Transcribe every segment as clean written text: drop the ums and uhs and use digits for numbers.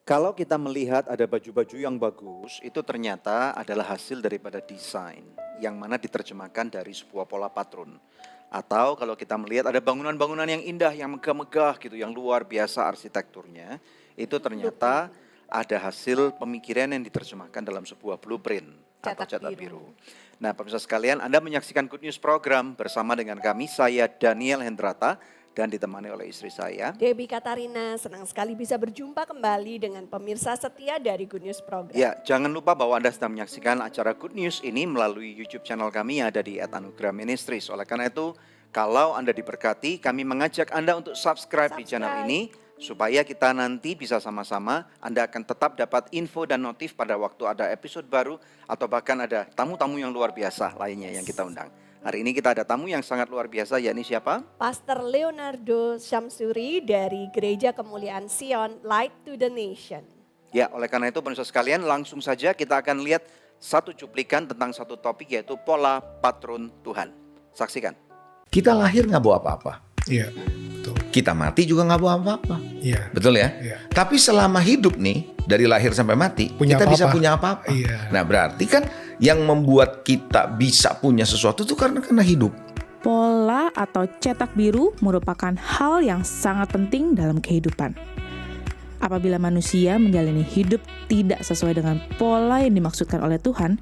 Kalau kita melihat ada baju-baju yang bagus, itu ternyata adalah hasil daripada desain yang mana diterjemahkan dari sebuah pola patron. Atau kalau kita melihat ada bangunan-bangunan yang indah, yang megah-megah gitu, yang luar biasa arsitekturnya, itu ternyata ada hasil pemikiran yang diterjemahkan dalam sebuah blueprint atau cetak biru. Nah, pemirsa sekalian, Anda menyaksikan Good News Program bersama dengan kami, saya Daniel Hendrata, dan ditemani oleh istri saya, Debbie Katarina. Senang sekali bisa berjumpa kembali dengan pemirsa setia dari Good News Program. Ya, jangan lupa bahwa Anda sedang menyaksikan acara Good News ini melalui YouTube channel kami yang ada di @anugerah ministries. Oleh karena itu, kalau Anda diberkati, kami mengajak Anda untuk subscribe di channel ini supaya kita nanti bisa sama-sama, Anda akan tetap dapat info dan notif pada waktu ada episode baru atau bahkan ada tamu-tamu yang luar biasa lainnya yang kita undang. Hari ini kita ada tamu yang sangat luar biasa, yakni siapa? Pastor Leonardo Syamsuri dari Gereja Kemuliaan Sion, Light to the Nation. Ya, oleh karena itu pemirsa sekalian, langsung saja kita akan lihat satu cuplikan tentang satu topik, yaitu pola patron Tuhan. Saksikan. Kita lahir nggak bawa apa-apa. Iya, betul. Kita mati juga nggak bawa apa-apa. Iya. Betul ya? Iya. Tapi selama hidup nih, dari lahir sampai mati, Punya kita bisa apa-apa. punya apa-apa. Iya. Nah, berarti kan yang membuat kita bisa punya sesuatu itu karena hidup. Pola atau cetak biru merupakan hal yang sangat penting dalam kehidupan. Apabila manusia menjalani hidup tidak sesuai dengan pola yang dimaksudkan oleh Tuhan,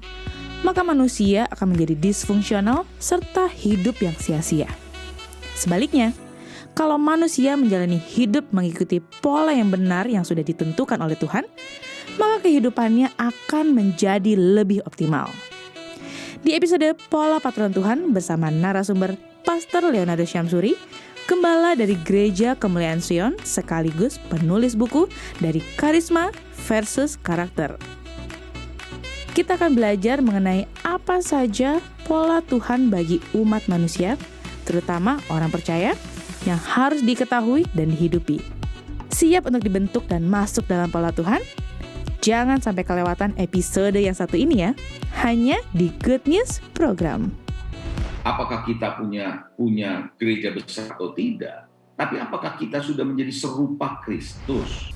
maka manusia akan menjadi disfungsional serta hidup yang sia-sia. Sebaliknya, kalau manusia menjalani hidup mengikuti pola yang benar yang sudah ditentukan oleh Tuhan, maka kehidupannya akan menjadi lebih optimal. Di episode Pola Patron Tuhan bersama narasumber Pastor Leonardo Syamsuri, gembala dari Gereja Kemuliaan Sion sekaligus penulis buku dari Karisma versus Karakter. Kita akan belajar mengenai apa saja pola Tuhan bagi umat manusia, terutama orang percaya, yang harus diketahui dan dihidupi. Siap untuk dibentuk dan masuk dalam pola Tuhan? Jangan sampai kelewatan episode yang satu ini ya, hanya di Good News Program. Apakah kita punya gereja besar atau tidak? Tapi apakah kita sudah menjadi serupa Kristus?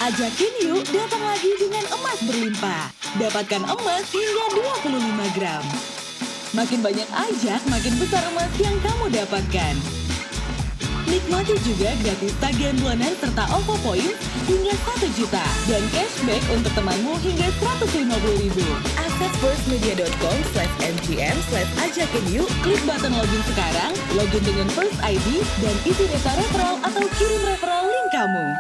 Ajakin yuk datang lagi dengan emas berlimpah. Dapatkan emas hingga 25 gram. Makin banyak ajak, makin besar emas yang kamu dapatkan. Nikmati juga gratis tagihan bulanan serta OVO Points hingga 1 juta. Dan cashback untuk temanmu hingga 150.000. Akses firstmedia.com/mgm/ajakin yuk. Klik button login sekarang, login dengan First ID, dan isi data referral atau kirim referral link kamu.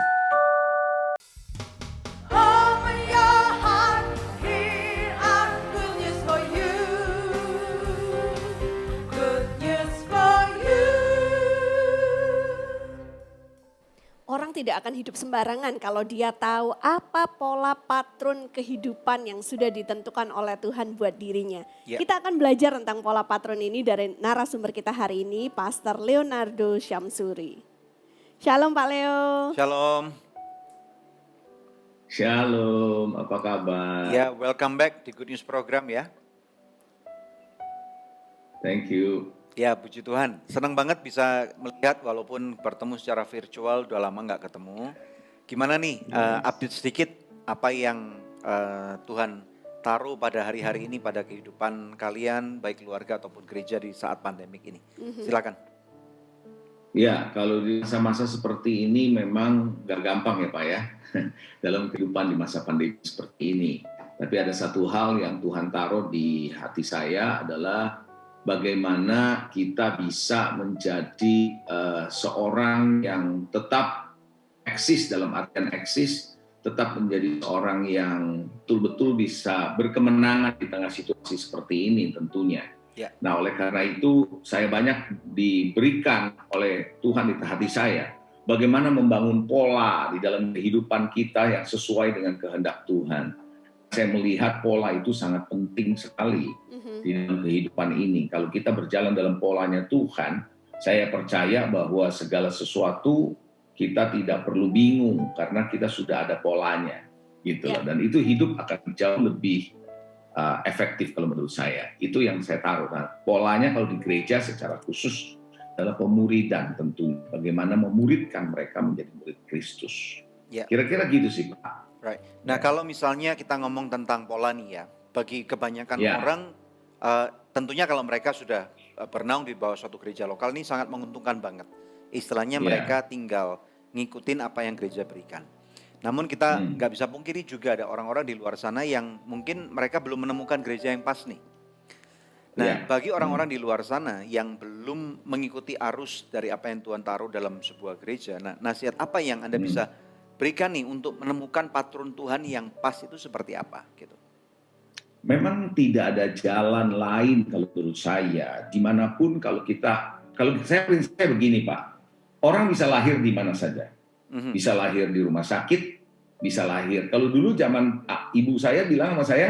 Orang tidak akan hidup sembarangan kalau dia tahu apa pola patron kehidupan yang sudah ditentukan oleh Tuhan buat dirinya. Ya. Kita akan belajar tentang pola patron ini dari narasumber kita hari ini, Pastor Leonardo Syamsuri. Shalom Pak Leo. Shalom. Shalom, apa kabar? Ya, welcome back di Good News Program ya. Thank you. Ya, puji Tuhan. Senang banget bisa melihat walaupun bertemu secara virtual, udah lama nggak ketemu. Gimana nih, update sedikit apa yang Tuhan taruh pada hari-hari ini pada kehidupan kalian, baik keluarga ataupun gereja di saat pandemik ini. Silakan. Ya, kalau di masa-masa seperti ini memang gak gampang ya Pak ya, dalam kehidupan di masa pandemi seperti ini. Tapi ada satu hal yang Tuhan taruh di hati saya adalah bagaimana kita bisa menjadi seorang yang tetap eksis, dalam artian eksis, tetap menjadi seorang yang betul-betul bisa berkemenangan di tengah situasi seperti ini tentunya. Ya. Nah, oleh karena itu saya banyak diberikan oleh Tuhan di hati saya bagaimana membangun pola di dalam kehidupan kita yang sesuai dengan kehendak Tuhan. Saya melihat pola itu sangat penting sekali di dalam kehidupan ini. Kalau kita berjalan dalam polanya Tuhan, saya percaya bahwa segala sesuatu kita tidak perlu bingung karena kita sudah ada polanya. gitu Ya. loh. Dan itu hidup akan jauh lebih efektif kalau menurut saya. Itu yang saya taruh. Nah, polanya kalau di gereja secara khusus adalah pemuridan tentu. Bagaimana memuridkan mereka menjadi murid Kristus. Ya. Kira-kira gitu sih Pak. Right. Nah, kalau misalnya kita ngomong tentang pola nih ya, bagi kebanyakan Ya. orang, tentunya kalau mereka sudah bernaung di bawah suatu gereja lokal ini sangat menguntungkan banget. Istilahnya Ya. mereka tinggal ngikutin apa yang gereja berikan. Namun kita Hmm. nggak bisa pungkiri juga ada orang-orang di luar sana yang mungkin mereka belum menemukan gereja yang pas nih. Nah, Ya. bagi orang-orang di luar sana yang belum mengikuti arus dari apa yang Tuhan taruh dalam sebuah gereja, nah nasihat apa yang Anda bisa berikan nih untuk menemukan patron Tuhan yang pas itu seperti apa gitu? Memang tidak ada jalan lain kalau menurut saya. Dimanapun kalau saya prinsipnya begini Pak, orang bisa lahir di mana saja. Bisa lahir di rumah sakit, bisa lahir. Kalau dulu zaman ibu saya bilang sama saya,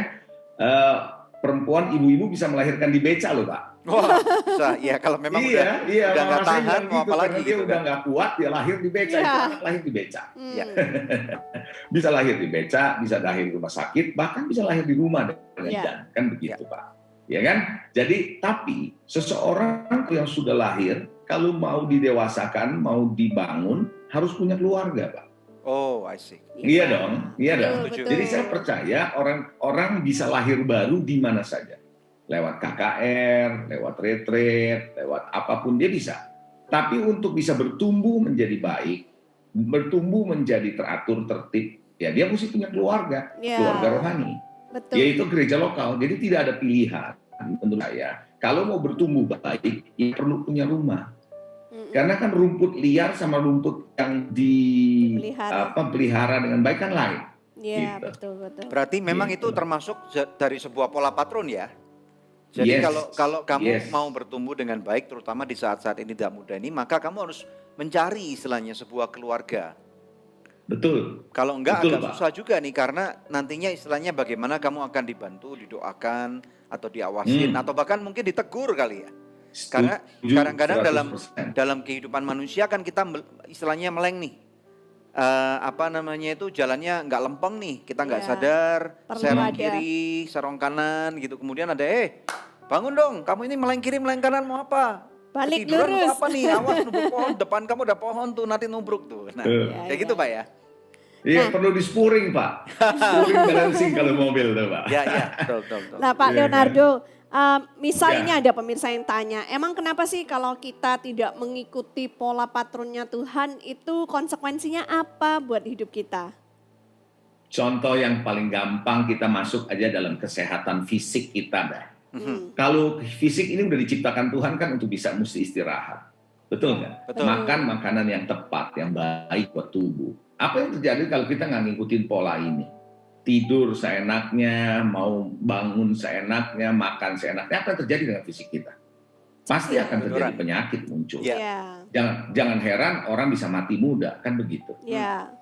perempuan ibu-ibu bisa melahirkan di beca loh Pak. Wah, bisa. Ya kalau memang udah nggak mama saya tahan bilang mau gitu, apa lagi karena dia gitu udah kan. nggak kuat, dia lahir di beca. Iya. Itu anak lahir di beca. Ya. Bisa lahir di beca, bisa lahir di rumah sakit, bahkan bisa lahir di rumah dengan Iya. dan kan begitu Pak. Ya kan? Jadi tapi seseorang yang sudah lahir kalau mau didewasakan, mau dibangun harus punya keluarga Pak. Oh, I see. Iya dong, iya dong. Betul. Jadi saya percaya orang bisa lahir baru di mana saja. Lewat KKR, lewat retreat, lewat apapun dia bisa. Tapi untuk bisa bertumbuh menjadi baik, bertumbuh menjadi teratur, tertib, ya dia mesti punya keluarga, Ya. keluarga rohani, Betul. yaitu gereja lokal. Jadi tidak ada pilihan menurut saya. Kalau mau bertumbuh baik, ya perlu punya rumah. Karena kan rumput liar sama rumput yang dipelihara dengan baik kan lain. Iya, Gitu. betul. Berarti memang Gitu. itu termasuk dari sebuah pola patron ya. Jadi Yes. kalau kamu Yes. mau bertumbuh dengan baik, terutama di saat-saat ini tidak mudah ini, maka kamu harus mencari istilahnya sebuah keluarga. Betul. Kalau enggak Betul, agak Pak. susah juga nih, karena nantinya istilahnya bagaimana kamu akan dibantu, didoakan, atau diawasin, atau bahkan mungkin ditegur kali ya. Karena Setuju, kadang-kadang 100%. dalam kehidupan manusia kan kita istilahnya meleng nih. Itu jalannya nggak lempeng nih, kita nggak Ya, sadar, perlu serong ada. kiri, serong kanan gitu. Kemudian ada bangun dong, kamu ini meleng kiri, meleng kanan mau apa? Balik Ketiduran lurus. mau apa nih? Awas nubruk pohon, depan kamu ada pohon tuh nanti nubruk tuh. Nah, Ya, kayak ya. gitu Pak ya. Iya, Nah. perlu di-spuring, Pak. Spuring balancing kalau mobil tuh, Pak. Ya, betul. Nah Pak Iya, Leonardo, misal Ya. ini ada pemirsa yang tanya, emang kenapa sih kalau kita tidak mengikuti pola patronnya Tuhan itu konsekuensinya apa buat hidup kita? Contoh yang paling gampang kita masuk aja dalam kesehatan fisik kita dah. Kalau fisik ini udah diciptakan Tuhan kan untuk bisa mesti istirahat. Betul nggak? Betul. Makan makanan yang tepat, yang baik buat tubuh. Apa yang terjadi kalau kita nggak ngikutin pola ini? Tidur seenaknya, mau bangun seenaknya, makan seenaknya, apa yang terjadi dengan fisik kita? Pasti akan terjadi Beneran. penyakit muncul. Ya. Jangan heran orang bisa mati muda, kan begitu. Ya.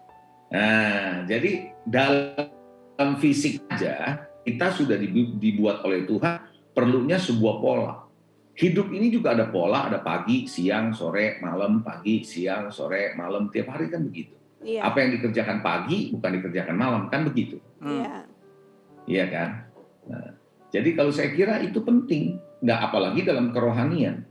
Nah, jadi dalam fisik aja kita sudah dibuat oleh Tuhan perlunya sebuah pola. Hidup ini juga ada pola, ada pagi, siang, sore, malam, pagi, siang, sore, malam, tiap hari kan begitu. Iya. Apa yang dikerjakan pagi bukan dikerjakan malam, kan begitu. Iya. Iya kan? Nah, jadi kalau saya kira itu penting, nggak apalagi dalam kerohanian.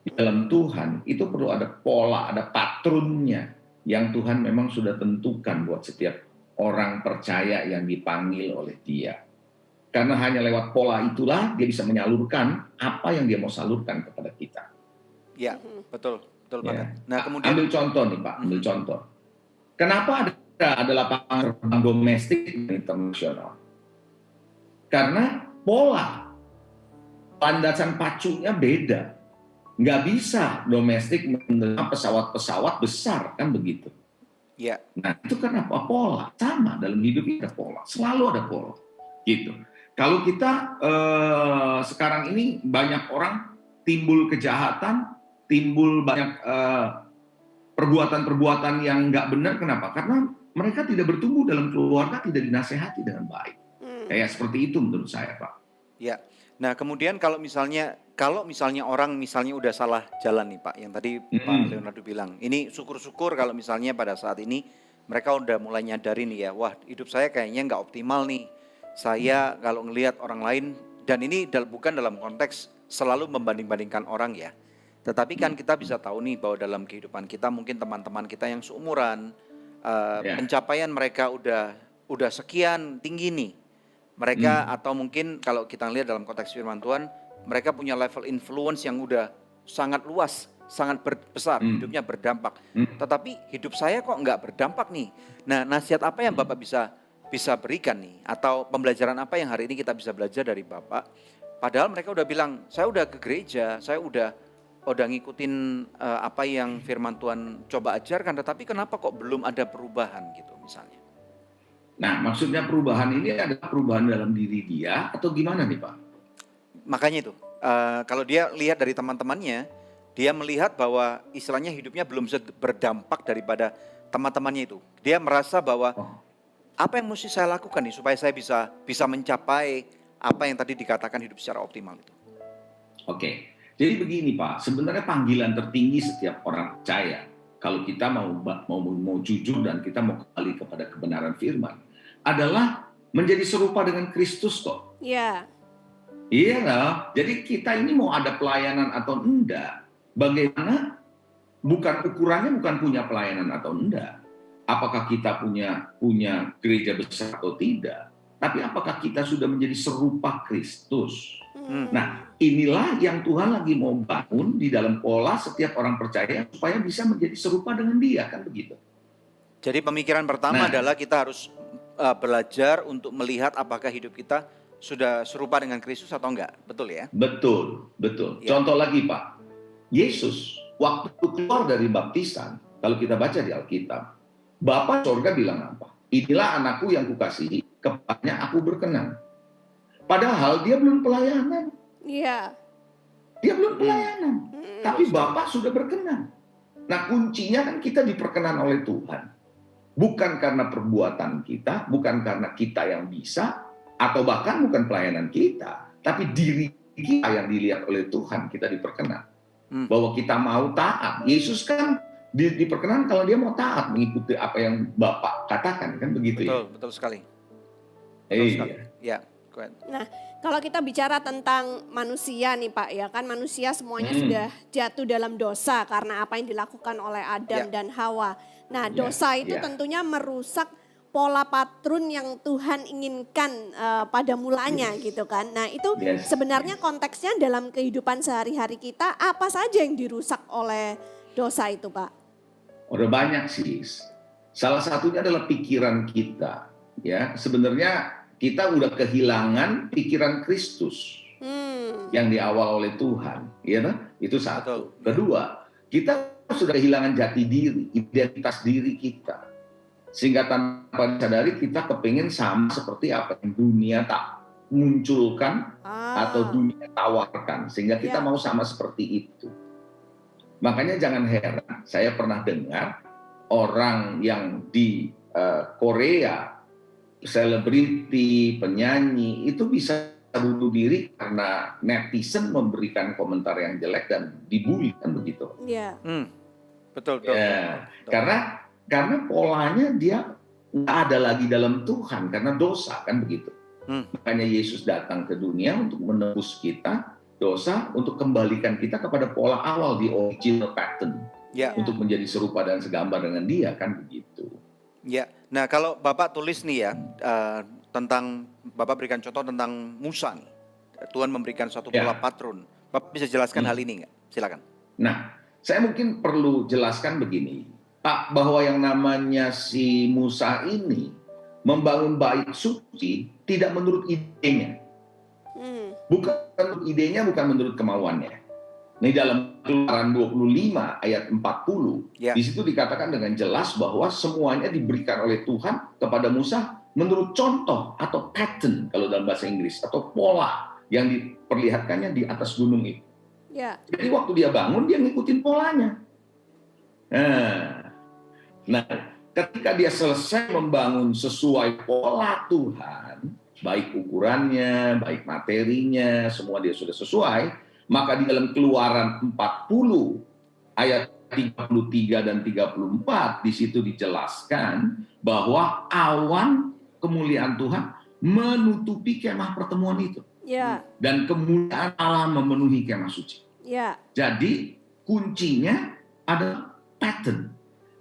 Di dalam Tuhan itu perlu ada pola, ada patronnya yang Tuhan memang sudah tentukan buat setiap orang percaya yang dipanggil oleh Dia. Karena hanya lewat pola itulah dia bisa menyalurkan apa yang dia mau salurkan kepada kita. Ya, betul Ya. banget. Nah, kemudian Ambil contoh nih Pak, ambil contoh. Kenapa ada lapangan terbang domestik dan internasional? Karena pola landasan pacunya beda. Nggak bisa domestik menerima pesawat-pesawat besar, kan begitu. ya, Nah, itu kenapa pola? Sama dalam hidup ada pola, selalu ada pola. Gitu. Kalau kita sekarang ini banyak orang timbul kejahatan, timbul banyak perbuatan-perbuatan yang nggak benar, kenapa? Karena mereka tidak bertumbuh dalam keluarga, tidak dinasehati dengan baik. Kayak seperti itu menurut saya, Pak. ya. Nah, kemudian kalau misalnya orang misalnya udah salah jalan nih Pak, yang tadi Pak Leonardo bilang, ini syukur-syukur kalau misalnya pada saat ini mereka udah mulai nyadari nih ya, wah hidup saya kayaknya nggak optimal nih. Saya kalau ngelihat orang lain, dan ini bukan dalam konteks selalu membanding-bandingkan orang ya. Tetapi kan kita bisa tahu nih bahwa dalam kehidupan kita mungkin teman-teman kita yang seumuran, Ya. pencapaian mereka udah sekian tinggi nih. Mereka atau mungkin kalau kita lihat dalam konteks firman Tuhan, mereka punya level influence yang udah sangat luas, sangat besar, hidupnya berdampak. Tetapi hidup saya kok nggak berdampak nih. Nah, nasihat apa yang Bapak bisa berikan nih? Atau pembelajaran apa yang hari ini kita bisa belajar dari Bapak? Padahal mereka udah bilang, saya udah ke gereja, saya udah ngikutin apa yang firman Tuhan coba ajarkan, tetapi kenapa kok belum ada perubahan gitu misalnya? Nah, maksudnya perubahan ini adalah perubahan dalam diri dia atau gimana nih Pak? Makanya itu, kalau dia lihat dari teman-temannya, dia melihat bahwa istilahnya hidupnya belum berdampak daripada teman-temannya itu. Dia merasa bahwa apa yang mesti saya lakukan nih supaya saya bisa mencapai apa yang tadi dikatakan hidup secara optimal itu. Oke, jadi begini Pak, sebenarnya panggilan tertinggi setiap orang percaya, kalau kita mau jujur dan kita mau kembali kepada kebenaran firman, adalah menjadi serupa dengan Kristus kok. Iya. Iya loh, jadi kita ini mau ada pelayanan atau enggak, bagaimana ukurannya bukan punya pelayanan atau enggak. Apakah kita punya gereja besar atau tidak, tapi apakah kita sudah menjadi serupa Kristus. Nah, inilah yang Tuhan lagi mau bangun di dalam pola setiap orang percaya supaya bisa menjadi serupa dengan Dia, kan begitu. Jadi pemikiran pertama adalah kita harus belajar untuk melihat apakah hidup kita sudah serupa dengan Kristus atau enggak, betul ya? Betul. Ya. Contoh lagi Pak, Yesus waktu keluar dari baptisan, kalau kita baca di Alkitab, Bapa sorga bilang apa? Inilah anakku yang kukasihi, kepadanya aku berkenan. Padahal dia belum pelayanan. Iya. Dia belum pelayanan. Tapi Bapa sudah berkenan. Nah kuncinya kan kita diperkenan oleh Tuhan. Bukan karena perbuatan kita, bukan karena kita yang bisa, atau bahkan bukan pelayanan kita. Tapi diri kita yang dilihat oleh Tuhan, kita diperkenan. Bahwa kita mau taat. Yesus kan diperkenan kalau dia mau taat, mengikuti apa yang Bapa katakan. Kan begitu ya? Betul sekali. Ya, go ahead. Nah, kalau kita bicara tentang manusia nih Pak ya, kan manusia semuanya sudah jatuh dalam dosa karena apa yang dilakukan oleh Adam dan Hawa. Nah, dosa itu tentunya merusak pola patrun yang Tuhan inginkan pada mulanya gitu kan. Nah, itu sebenarnya konteksnya dalam kehidupan sehari-hari kita apa saja yang dirusak oleh dosa itu, Pak? Udah banyak sih. Salah satunya adalah pikiran kita. Ya, sebenarnya kita udah kehilangan pikiran Kristus yang diawal oleh Tuhan, ya, itu satu. Kedua, kita sudah kehilangan jati diri, identitas diri kita, sehingga tanpa disadari kita kepingin sama seperti apa yang dunia tak munculkan atau dunia tawarkan, sehingga kita mau sama seperti itu. Makanya jangan heran, saya pernah dengar orang yang di Korea, selebriti, penyanyi, itu bisa bunuh diri karena netizen memberikan komentar yang jelek dan dibully, kan begitu. Iya. Betul. Karena polanya dia nggak ada lagi dalam Tuhan karena dosa, kan begitu. Makanya Yesus datang ke dunia untuk menebus kita dosa, untuk kembalikan kita kepada pola awal, di original pattern, untuk menjadi serupa dan segambar dengan Dia, kan begitu. Ya, nah kalau Bapak tulis nih ya, tentang Bapak berikan contoh tentang Musa nih, Tuhan memberikan suatu pola patrun. Bapak bisa jelaskan hal ini nggak? Silakan. Nah, saya mungkin perlu jelaskan begini, Pak, bahwa yang namanya si Musa ini membangun bait suci tidak menurut idenya. Bukan menurut idenya, bukan menurut kemauannya. Ini dalam Keluaran 25 ayat 40, di situ dikatakan dengan jelas bahwa semuanya diberikan oleh Tuhan kepada Musa menurut contoh atau pattern kalau dalam bahasa Inggris, atau pola yang diperlihatkannya di atas gunung itu. Jadi waktu dia bangun, dia ngikutin polanya. Nah, ketika dia selesai membangun sesuai pola Tuhan, baik ukurannya, baik materinya, semua dia sudah sesuai, maka di dalam Keluaran 40 ayat 33 dan 34 di situ dijelaskan bahwa awan kemuliaan Tuhan menutupi kemah pertemuan itu. Ya, Dan kemuliaan Allah memenuhi kemah suci. ya. Jadi kuncinya adalah pattern.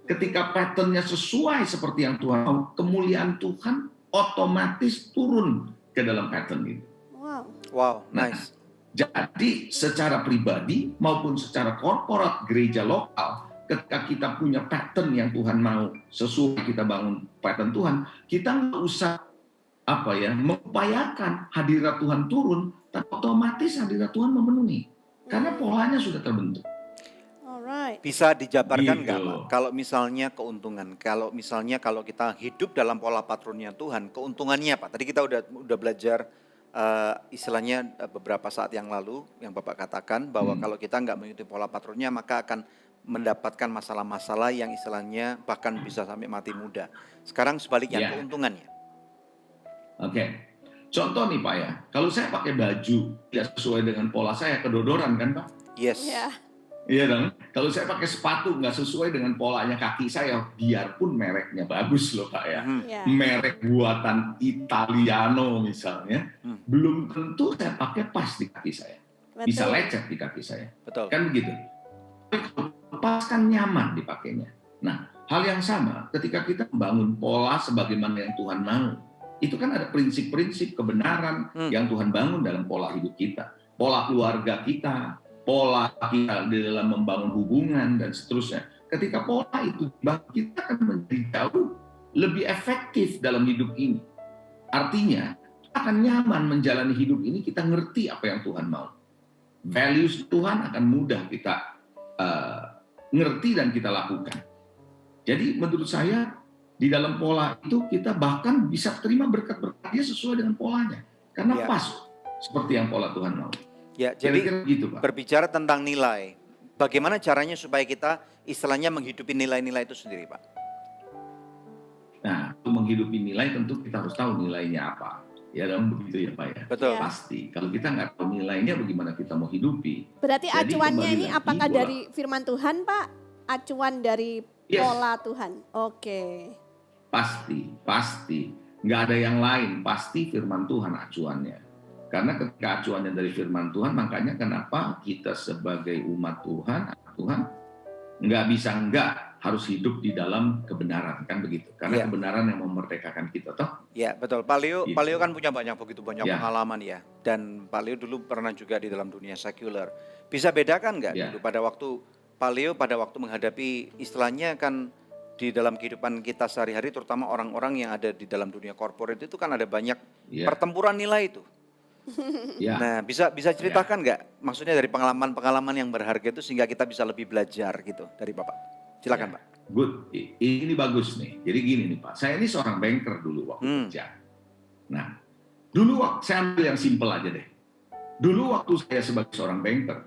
Ketika patternnya sesuai seperti yang Tuhan mau, kemuliaan Tuhan otomatis turun ke dalam pattern itu. Wow. Wow, Nah, nice. Jadi secara pribadi maupun secara korporat gereja lokal, ketika kita punya pattern yang Tuhan mau, sesuai kita bangun pattern Tuhan, kita nggak usah mengupayakan hadirat Tuhan turun, tapi otomatis hadirat Tuhan memenuhi. Karena polanya sudah terbentuk. Alright. Bisa dijabarkan Gitu. nggak Pak? Kalau misalnya keuntungan, kalau kita hidup dalam pola patronnya Tuhan, keuntungannya Pak. Tadi kita udah belajar istilahnya beberapa saat yang lalu yang Bapak katakan bahwa kalau kita nggak mengikuti pola patronnya maka akan mendapatkan masalah-masalah yang istilahnya bahkan bisa sampai mati muda. Sekarang sebaliknya, Ya. keuntungannya. Oke. Contoh nih Pak ya, kalau saya pakai baju tidak sesuai dengan pola saya, kedodoran kan Pak? Yes. Ya. Iya dong. Kalau saya pakai sepatu nggak sesuai dengan polanya kaki saya, biarpun mereknya bagus loh Pak ya. Ya. Merek buatan Italiano misalnya, belum tentu saya pakai pas di kaki saya. Bisa Betul. lecet di kaki saya. Betul. Kan begitu. Tapi kalau pas kan nyaman dipakainya. Nah, hal yang sama ketika kita membangun pola sebagaimana yang Tuhan mau. Itu kan ada prinsip-prinsip kebenaran yang Tuhan bangun dalam pola hidup kita. Pola keluarga kita, pola kita di dalam membangun hubungan dan seterusnya. Ketika pola itu dibangun, kita akan menjadi jauh lebih efektif dalam hidup ini. Artinya, kita akan nyaman menjalani hidup ini, kita ngerti apa yang Tuhan mau. Values Tuhan akan mudah kita ngerti dan kita lakukan. Jadi menurut saya, di dalam pola itu kita bahkan bisa terima berkat-berkat dia sesuai dengan polanya. Karena Ya. pas seperti yang pola Tuhan mau. Ya, jadi Kira-kira gitu Pak. berbicara tentang nilai, bagaimana caranya supaya kita istilahnya menghidupi nilai-nilai itu sendiri Pak? Nah, untuk menghidupi nilai tentu kita harus tahu nilainya apa. Ya dong, begitu ya Pak ya. Betul. Ya. Pasti. Kalau kita nggak tahu nilainya, bagaimana kita mau hidupi? Berarti Jadi acuannya kembali ini lagi apakah pola. dari firman Tuhan, Pak? Acuan dari Yes. pola Tuhan. Oke. Pasti. Nggak ada yang lain. Pasti firman Tuhan acuannya. Karena ketika acuannya dari firman Tuhan, makanya kenapa kita sebagai umat Tuhan, nggak bisa harus hidup di dalam kebenaran, kan begitu. Karena Ya. kebenaran yang memerdekakan kita, toh. Ya betul, Pak Leo Gitu. kan punya begitu banyak Ya. pengalaman ya. Dan Pak Leo dulu pernah juga di dalam dunia sekuler. Bisa bedakan nggak Ya. dulu pada waktu Pak Leo pada waktu menghadapi istilahnya kan di dalam kehidupan kita sehari-hari terutama orang-orang yang ada di dalam dunia korporat itu kan ada banyak Ya. pertempuran nilai itu. Ya. Nah bisa ceritakan nggak maksudnya dari pengalaman-pengalaman yang berharga itu sehingga kita bisa lebih belajar gitu dari Bapak. Silakan Ya. Pak. Good. Ini bagus nih. Jadi gini nih Pak, saya ini seorang banker dulu waktu kerja. Nah, dulu saya ambil yang simpel aja deh. Dulu waktu saya sebagai seorang banker,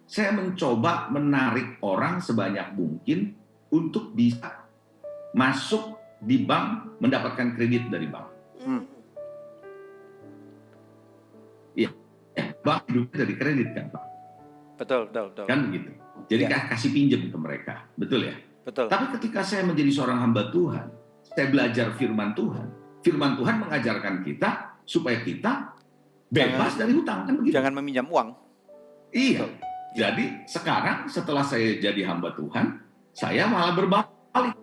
saya mencoba menarik orang sebanyak mungkin untuk bisa masuk di bank, mendapatkan kredit dari bank. Ya, bank hidupnya dari kredit kan Pak. Betul. Kan begitu. Jadi Ya. kasih pinjam ke mereka. Betul ya? Betul. Tapi ketika saya menjadi seorang hamba Tuhan, saya belajar firman Tuhan. Firman Tuhan mengajarkan kita supaya kita bebas dari hutang, kan begitu? Jangan meminjam uang. Iya. Betul. Jadi sekarang setelah saya jadi hamba Tuhan, saya malah berbalik.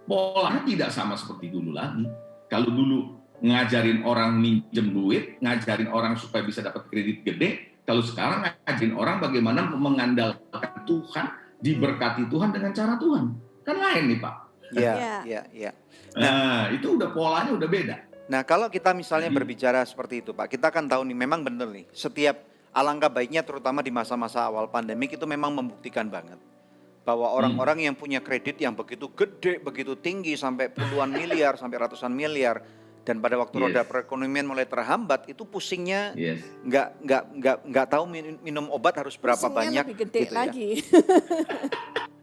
Polanya tidak sama seperti dulu lagi. Kalau dulu ngajarin orang minjem duit, ngajarin orang supaya bisa dapat kredit gede, kalau sekarang ngajarin orang bagaimana mengandalkan Tuhan, diberkati Tuhan dengan cara Tuhan. Kan lain nih Pak. Iya. Nah, itu udah polanya udah beda. Nah kalau kita misalnya Jadi- berbicara seperti itu Pak, kita kan tahu nih memang benar nih, setiap alangkah baiknya terutama di masa-masa awal pandemik itu memang membuktikan banget bahwa orang-orang yang punya kredit yang begitu gede, begitu tinggi sampai puluhan miliar, sampai ratusan miliar, dan pada waktu Yes. roda perekonomian mulai terhambat itu pusingnya Yes. nggak tahu minum obat harus berapa Pusingnya banyak lebih gede gitu ya. lagi.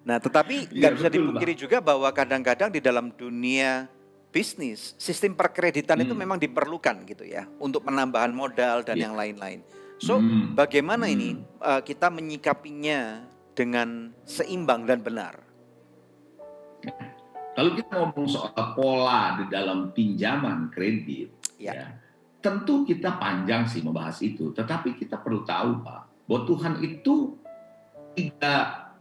Nah tetapi Iya, nggak bisa betul, dipungkiri juga bahwa kadang-kadang di dalam dunia bisnis sistem perkreditan itu memang diperlukan gitu ya untuk penambahan modal dan Iya. yang lain-lain. So bagaimana ini kita menyikapinya dengan seimbang dan benar? Kalau kita ngomong soal pola di dalam pinjaman kredit, Ya. tentu kita panjang sih membahas itu. Tetapi kita perlu tahu, Pak, bahwa Tuhan itu tidak,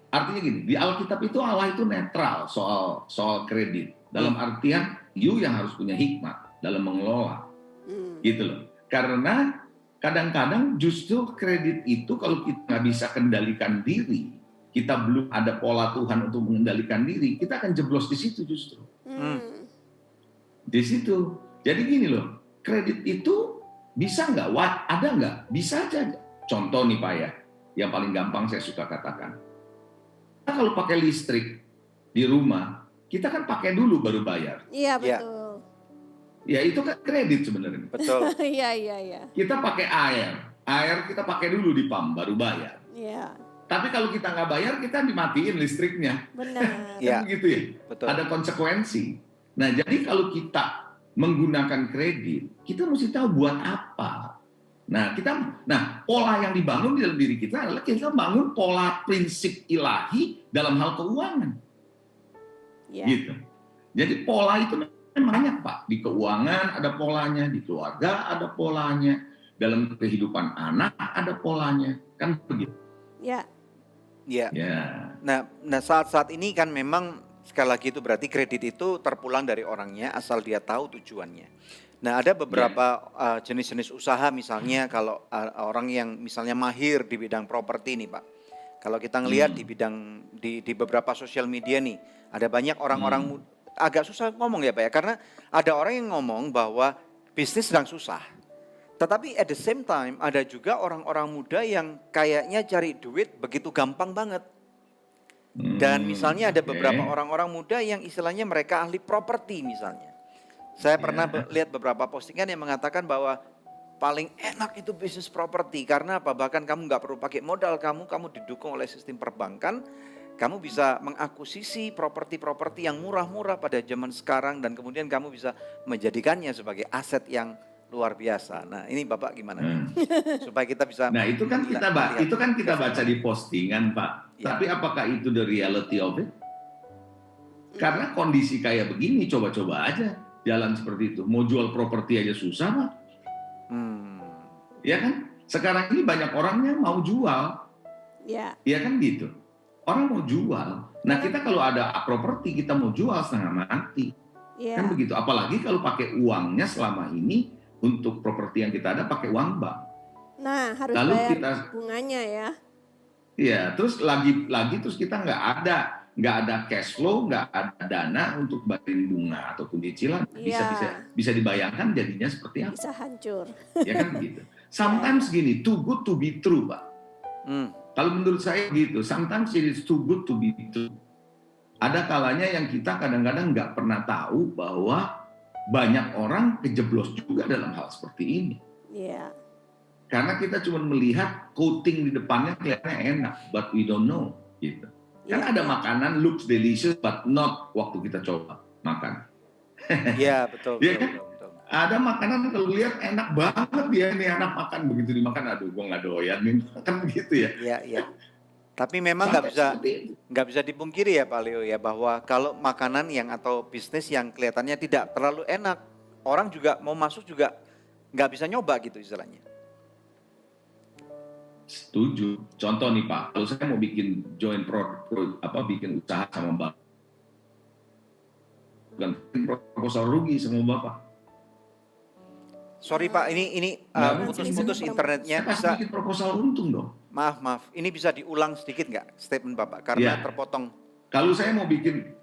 artinya gini, di Alkitab itu Allah itu netral soal kredit. Dalam artian, you yang harus punya hikmat dalam mengelola. Gitu loh. Karena kadang-kadang justru kredit itu kalau kita nggak bisa kendalikan diri, kita belum ada pola Tuhan untuk mengendalikan diri, kita akan jeblos di situ justru. Di situ. Jadi gini loh, kredit itu bisa nggak? Ada nggak? Bisa aja. Contoh nih Pak ya, yang paling gampang saya suka katakan. Kita kalau pakai listrik di rumah, kita kan pakai dulu baru bayar. Iya, Iya. betul. Ya itu kan kredit sebenarnya. Betul. Iya. Kita pakai air kita pakai dulu di pam baru bayar. Iya, Tapi kalau kita nggak bayar, kita dimatiin listriknya. benar. Iya. Kan begitu ya? Betul. Ada konsekuensi. Nah, jadi kalau kita menggunakan kredit, kita mesti tahu buat apa. Nah, pola yang dibangun di dalam diri kita adalah kita bangun pola prinsip ilahi dalam hal keuangan. Iya. Gitu. Jadi pola itu banyak, Pak. Di keuangan ada polanya, di keluarga ada polanya, dalam kehidupan anak ada polanya. Kan begitu. Iya. Ya. Ya. Nah saat ini kan memang sekali lagi itu berarti kredit itu terpulang dari orangnya asal dia tahu tujuannya. Nah ada beberapa jenis-jenis usaha misalnya kalau orang yang misalnya mahir di bidang properti nih Pak. Kalau kita ngelihat di bidang di beberapa sosial media nih ada banyak orang-orang agak susah ngomong ya Pak ya karena ada orang yang ngomong bahwa bisnis sedang susah. Tetapi at the same time ada juga orang-orang muda yang kayaknya cari duit begitu gampang banget. Dan misalnya ada beberapa orang-orang muda yang istilahnya mereka ahli properti misalnya. Saya pernah lihat beberapa postingan yang mengatakan bahwa paling enak itu bisnis properti. Karena apa? Bahkan kamu nggak perlu pakai modal kamu didukung oleh sistem perbankan. Kamu bisa mengakuisisi properti-properti yang murah-murah pada zaman sekarang. Dan kemudian kamu bisa menjadikannya sebagai aset yang luar biasa. Nah, ini Bapak gimana? Supaya kita bisa Nah, itu kan kita baca di postingan, Pak. Ya. Tapi apakah itu the reality of it? Karena kondisi kayak begini, coba-coba aja jalan seperti itu. Mau jual properti aja susah, Pak. Ya kan? Sekarang ini banyak orangnya mau jual. Iya. Ya kan gitu. Orang mau jual. Nah, kita kalau ada properti, kita mau jual setengah mati. Iya. Kan begitu. Apalagi kalau pakai uangnya selama ini untuk properti yang kita ada pakai uang bank. Nah, harus Lalu bayar bunganya ya. Iya, terus lagi terus kita nggak ada cash flow, nggak ada dana untuk bayarin bunga ataupun cicilan. Bisa dibayangkan jadinya seperti apa? Bisa hancur. Ya kan begitu. Sometimes gini, too good to be true, Pak. Kalau menurut saya gitu, sometimes it is too good to be true. Ada kalanya yang kita kadang-kadang nggak pernah tahu bahwa banyak orang kejeblos juga dalam hal seperti ini. Iya. Karena kita cuma melihat coating di depannya kelihatannya enak, but we don't know. Gitu. Kan ada makanan looks delicious, but not waktu kita coba makan. Iya betul. Iya kan? Ada makanan kalau lihat enak banget dia ini anak makan, begitu dimakan aduh gua nggak doyan nih, kan begitu ya. Iya. Tapi memang nggak bisa dipungkiri ya Pak Leo ya bahwa kalau makanan yang atau bisnis yang kelihatannya tidak terlalu enak, orang juga mau masuk juga nggak bisa nyoba gitu istilahnya. Setuju. Contoh nih Pak, kalau saya mau bikin bikin usaha sama Bapak, dan proposal rugi sama Bapak. Sorry Pak, ini putus-putus internetnya. Saya pasti bikin proposal untung dong. Maaf, ini bisa diulang sedikit nggak statement Bapak karena terpotong. Kalau saya mau bikin,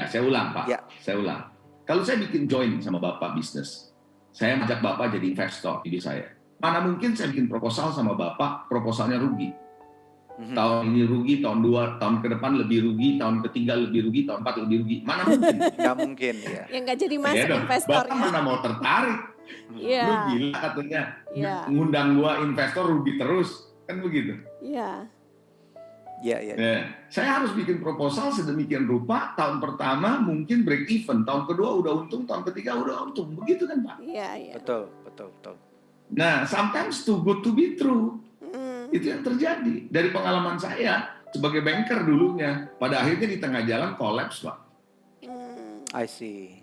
saya ulang Pak, saya ulang. Kalau saya bikin join sama Bapak bisnis, saya ajak Bapak jadi investor di saya. Mana mungkin saya bikin proposal sama Bapak, proposalnya rugi. Tahun ini rugi, tahun 2, tahun ke depan lebih rugi, tahun ketiga lebih rugi, tahun 4 lebih rugi. Mana mungkin? Nggak mungkin ya. Yang nggak jadi masuk investor. Bapak mana mau tertarik? Iya. Lu gila katanya. Iya. Ngundang 2 investor rugi terus. Kan begitu. Iya. Iya. Nah, saya harus bikin proposal sedemikian rupa, tahun pertama mungkin break even, tahun kedua udah untung, tahun ketiga udah untung. Begitu kan Pak? Iya. Betul. Nah, sometimes too good to be true. Itu yang terjadi. Dari pengalaman saya sebagai banker dulunya, pada akhirnya di tengah jalan kolaps, Pak. I see.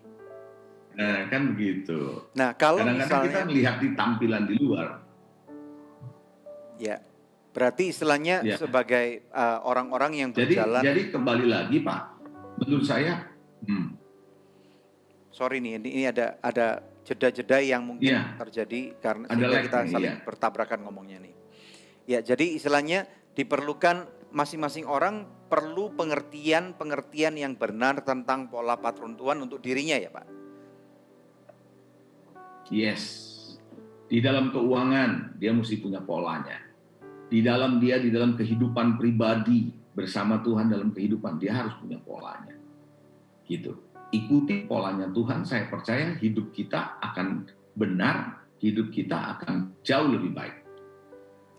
Nah, kan begitu. Nah, kalau Kadang-kadang kita misalnya melihat di tampilan di luar. ya, berarti istilahnya Ya. sebagai orang-orang yang berjalan. Jadi kembali lagi, Pak. Menurut saya, Sorry nih, ini ada jeda-jeda yang mungkin Iya. terjadi karena Ada sehingga lag kita nih, saling iya. bertabrakan ngomongnya nih. Ya, jadi istilahnya diperlukan masing-masing orang perlu pengertian yang benar tentang pola patron Tuhan untuk dirinya ya, Pak. yes. Di dalam keuangan, dia mesti punya polanya. Di dalam kehidupan pribadi bersama Tuhan dalam kehidupan, dia harus punya polanya. Gitu. Ikuti polanya Tuhan, saya percaya hidup kita akan benar, hidup kita akan jauh lebih baik.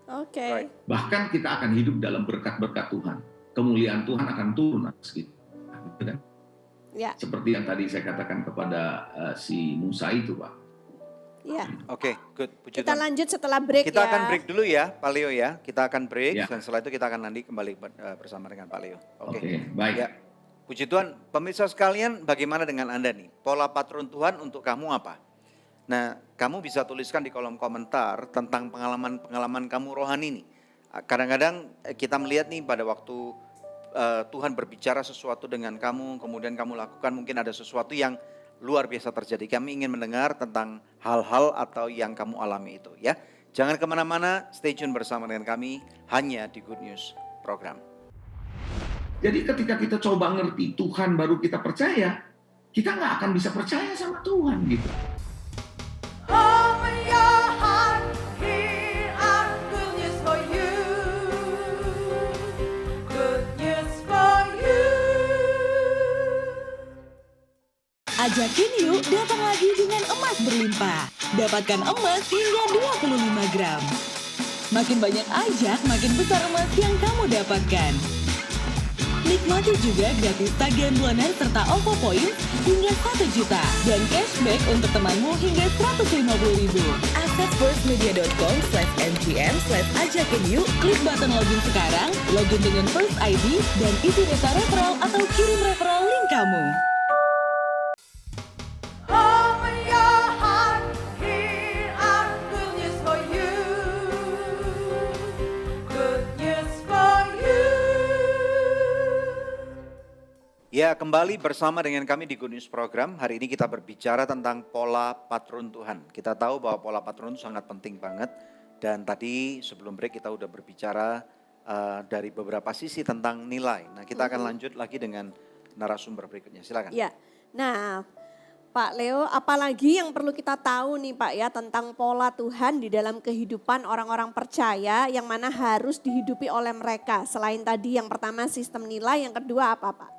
Oke. Right. Bahkan kita akan hidup dalam berkat-berkat Tuhan. Kemuliaan Tuhan akan turun atas kita. Gitu kan? Ya, Seperti yang tadi saya katakan kepada si Musa itu, Pak. ya. Oke, good. Puji Kita Tuhan. lanjut setelah break Kita ya. akan break dulu ya, Pak Leo ya. Kita akan break Ya. dan setelah itu kita akan nanti kembali bersama dengan Pak Leo. Oke. Oke, baik. Ya. Puji Tuhan, pemirsa sekalian, bagaimana dengan Anda nih? Pola patron Tuhan untuk kamu apa? Nah, kamu bisa tuliskan di kolom komentar tentang pengalaman kamu rohani nih. Kadang-kadang kita melihat nih pada waktu Tuhan berbicara sesuatu dengan kamu, kemudian kamu lakukan mungkin ada sesuatu yang luar biasa terjadi. Kami ingin mendengar tentang hal-hal atau yang kamu alami itu ya. Jangan kemana-mana, stay tune bersama dengan kami hanya di Good News Program. Jadi ketika kita coba ngerti Tuhan baru kita percaya, kita nggak akan bisa percaya sama Tuhan gitu. Open your heart, here are good news for you. Good news for you. Ajakin yuk datang lagi dengan emas berlimpah. Dapatkan emas hingga 25 gram. Makin banyak ajak, makin besar emas yang kamu dapatkan. Nikmati juga gratis tagihan bulanan serta OVO Points hingga 1 juta. Dan cashback untuk temanmu hingga 150.000. Akses firstmedia.com/mgm/ajakin yuk. Klik button login sekarang, login dengan First ID, dan isi data referral atau kirim referral link kamu. Open your heart, here are good news for you. Good news for you. Ya, kembali bersama dengan kami di Good News Program. Hari ini kita berbicara tentang pola patron Tuhan. Kita tahu bahwa pola patron itu sangat penting banget. Dan tadi sebelum break kita udah berbicara dari beberapa sisi tentang nilai. Nah, kita akan lanjut lagi dengan narasumber berikutnya. Silakan. Ya. Nah, Pak Leo, apalagi yang perlu kita tahu nih Pak ya tentang pola Tuhan di dalam kehidupan orang-orang percaya yang mana harus dihidupi oleh mereka. Selain tadi yang pertama sistem nilai, yang kedua apa Pak?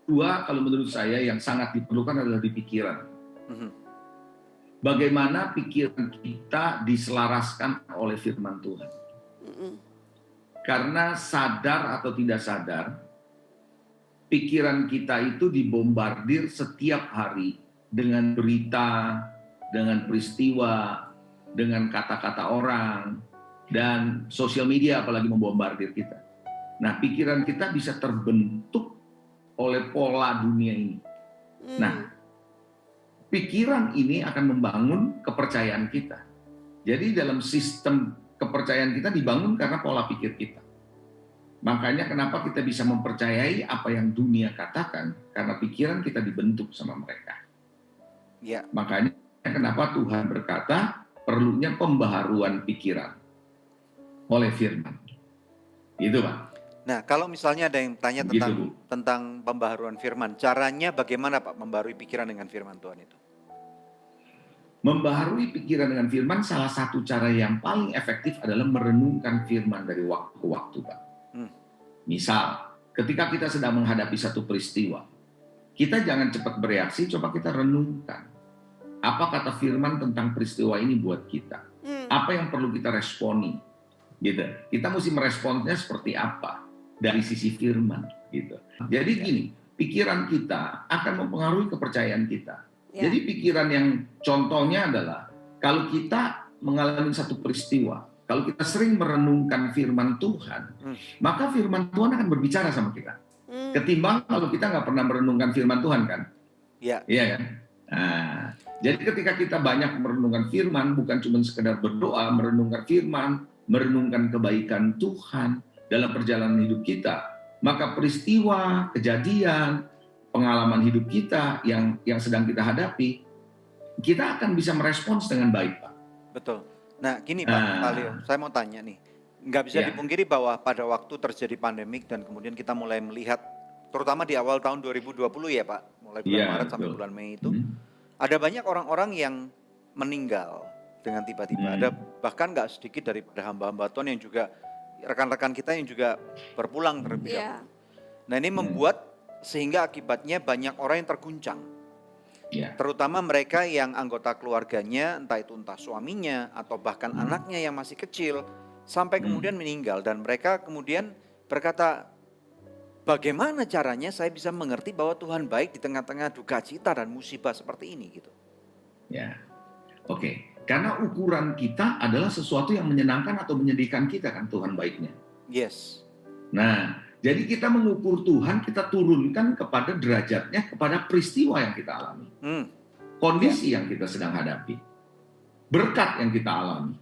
Dua, kalau menurut saya yang sangat diperlukan adalah di pikiran. Mhm. Bagaimana pikiran kita diselaraskan oleh firman Tuhan. Karena sadar atau tidak sadar, pikiran kita itu dibombardir setiap hari dengan berita, dengan peristiwa, dengan kata-kata orang, dan sosial media apalagi membombardir kita. Nah, pikiran kita bisa terbentuk oleh pola dunia ini. Nah, pikiran ini akan membangun kepercayaan kita. Jadi dalam sistem kepercayaan kita dibangun karena pola pikir kita. Makanya kenapa kita bisa mempercayai apa yang dunia katakan, karena pikiran kita dibentuk sama mereka. Ya. Makanya kenapa Tuhan berkata perlunya pembaharuan pikiran oleh firman. Itu Pak. Nah, kalau misalnya ada yang tanya Begitu, tentang Bu. tentang pembaharuan firman, caranya bagaimana Pak membaharui pikiran dengan firman Tuhan itu? Membaharui pikiran dengan firman, salah satu cara yang paling efektif adalah merenungkan firman dari waktu ke waktu, Pak. Misal, ketika kita sedang menghadapi satu peristiwa, kita jangan cepat bereaksi, coba kita renungkan. Apa kata firman tentang peristiwa ini buat kita? Apa yang perlu kita responi? Gitu. Kita mesti meresponsnya seperti apa dari sisi firman, gitu. Jadi gini, pikiran kita akan mempengaruhi kepercayaan kita. Ya. Jadi pikiran yang contohnya adalah kalau kita mengalami satu peristiwa, kalau kita sering merenungkan firman Tuhan, maka firman Tuhan akan berbicara sama kita. Ketimbang kalau kita nggak pernah merenungkan firman Tuhan kan? Ya. Iya kan? Nah, jadi ketika kita banyak merenungkan firman, bukan cuma sekedar berdoa, merenungkan firman, merenungkan kebaikan Tuhan dalam perjalanan hidup kita, maka peristiwa, kejadian, pengalaman hidup kita yang sedang kita hadapi, kita akan bisa merespons dengan baik, Pak. Betul. Nah, gini Pak Leo, saya mau tanya nih. Nggak bisa dipungkiri bahwa pada waktu terjadi pandemik dan kemudian kita mulai melihat, terutama di awal tahun 2020 ya Pak, mulai bulan Maret sampai bulan Mei itu, ada banyak orang-orang yang meninggal dengan tiba-tiba. Ada bahkan nggak sedikit daripada hamba-hamba Tuhan yang juga, rekan-rekan kita yang juga berpulang terlebih dahulu. Nah ini membuat sehingga akibatnya banyak orang yang terguncang. Terutama mereka yang anggota keluarganya, entah suaminya atau bahkan anaknya yang masih kecil, sampai kemudian meninggal. Dan mereka kemudian berkata, bagaimana caranya saya bisa mengerti bahwa Tuhan baik di tengah-tengah duka cita dan musibah seperti ini gitu. Ya, oke. Karena ukuran kita adalah sesuatu yang menyenangkan atau menyedihkan kita kan, Tuhan baiknya. Yes. Nah, jadi kita mengukur Tuhan, kita turunkan kepada derajatnya, kepada peristiwa yang kita alami. Kondisi yang kita sedang hadapi. Berkat yang kita alami.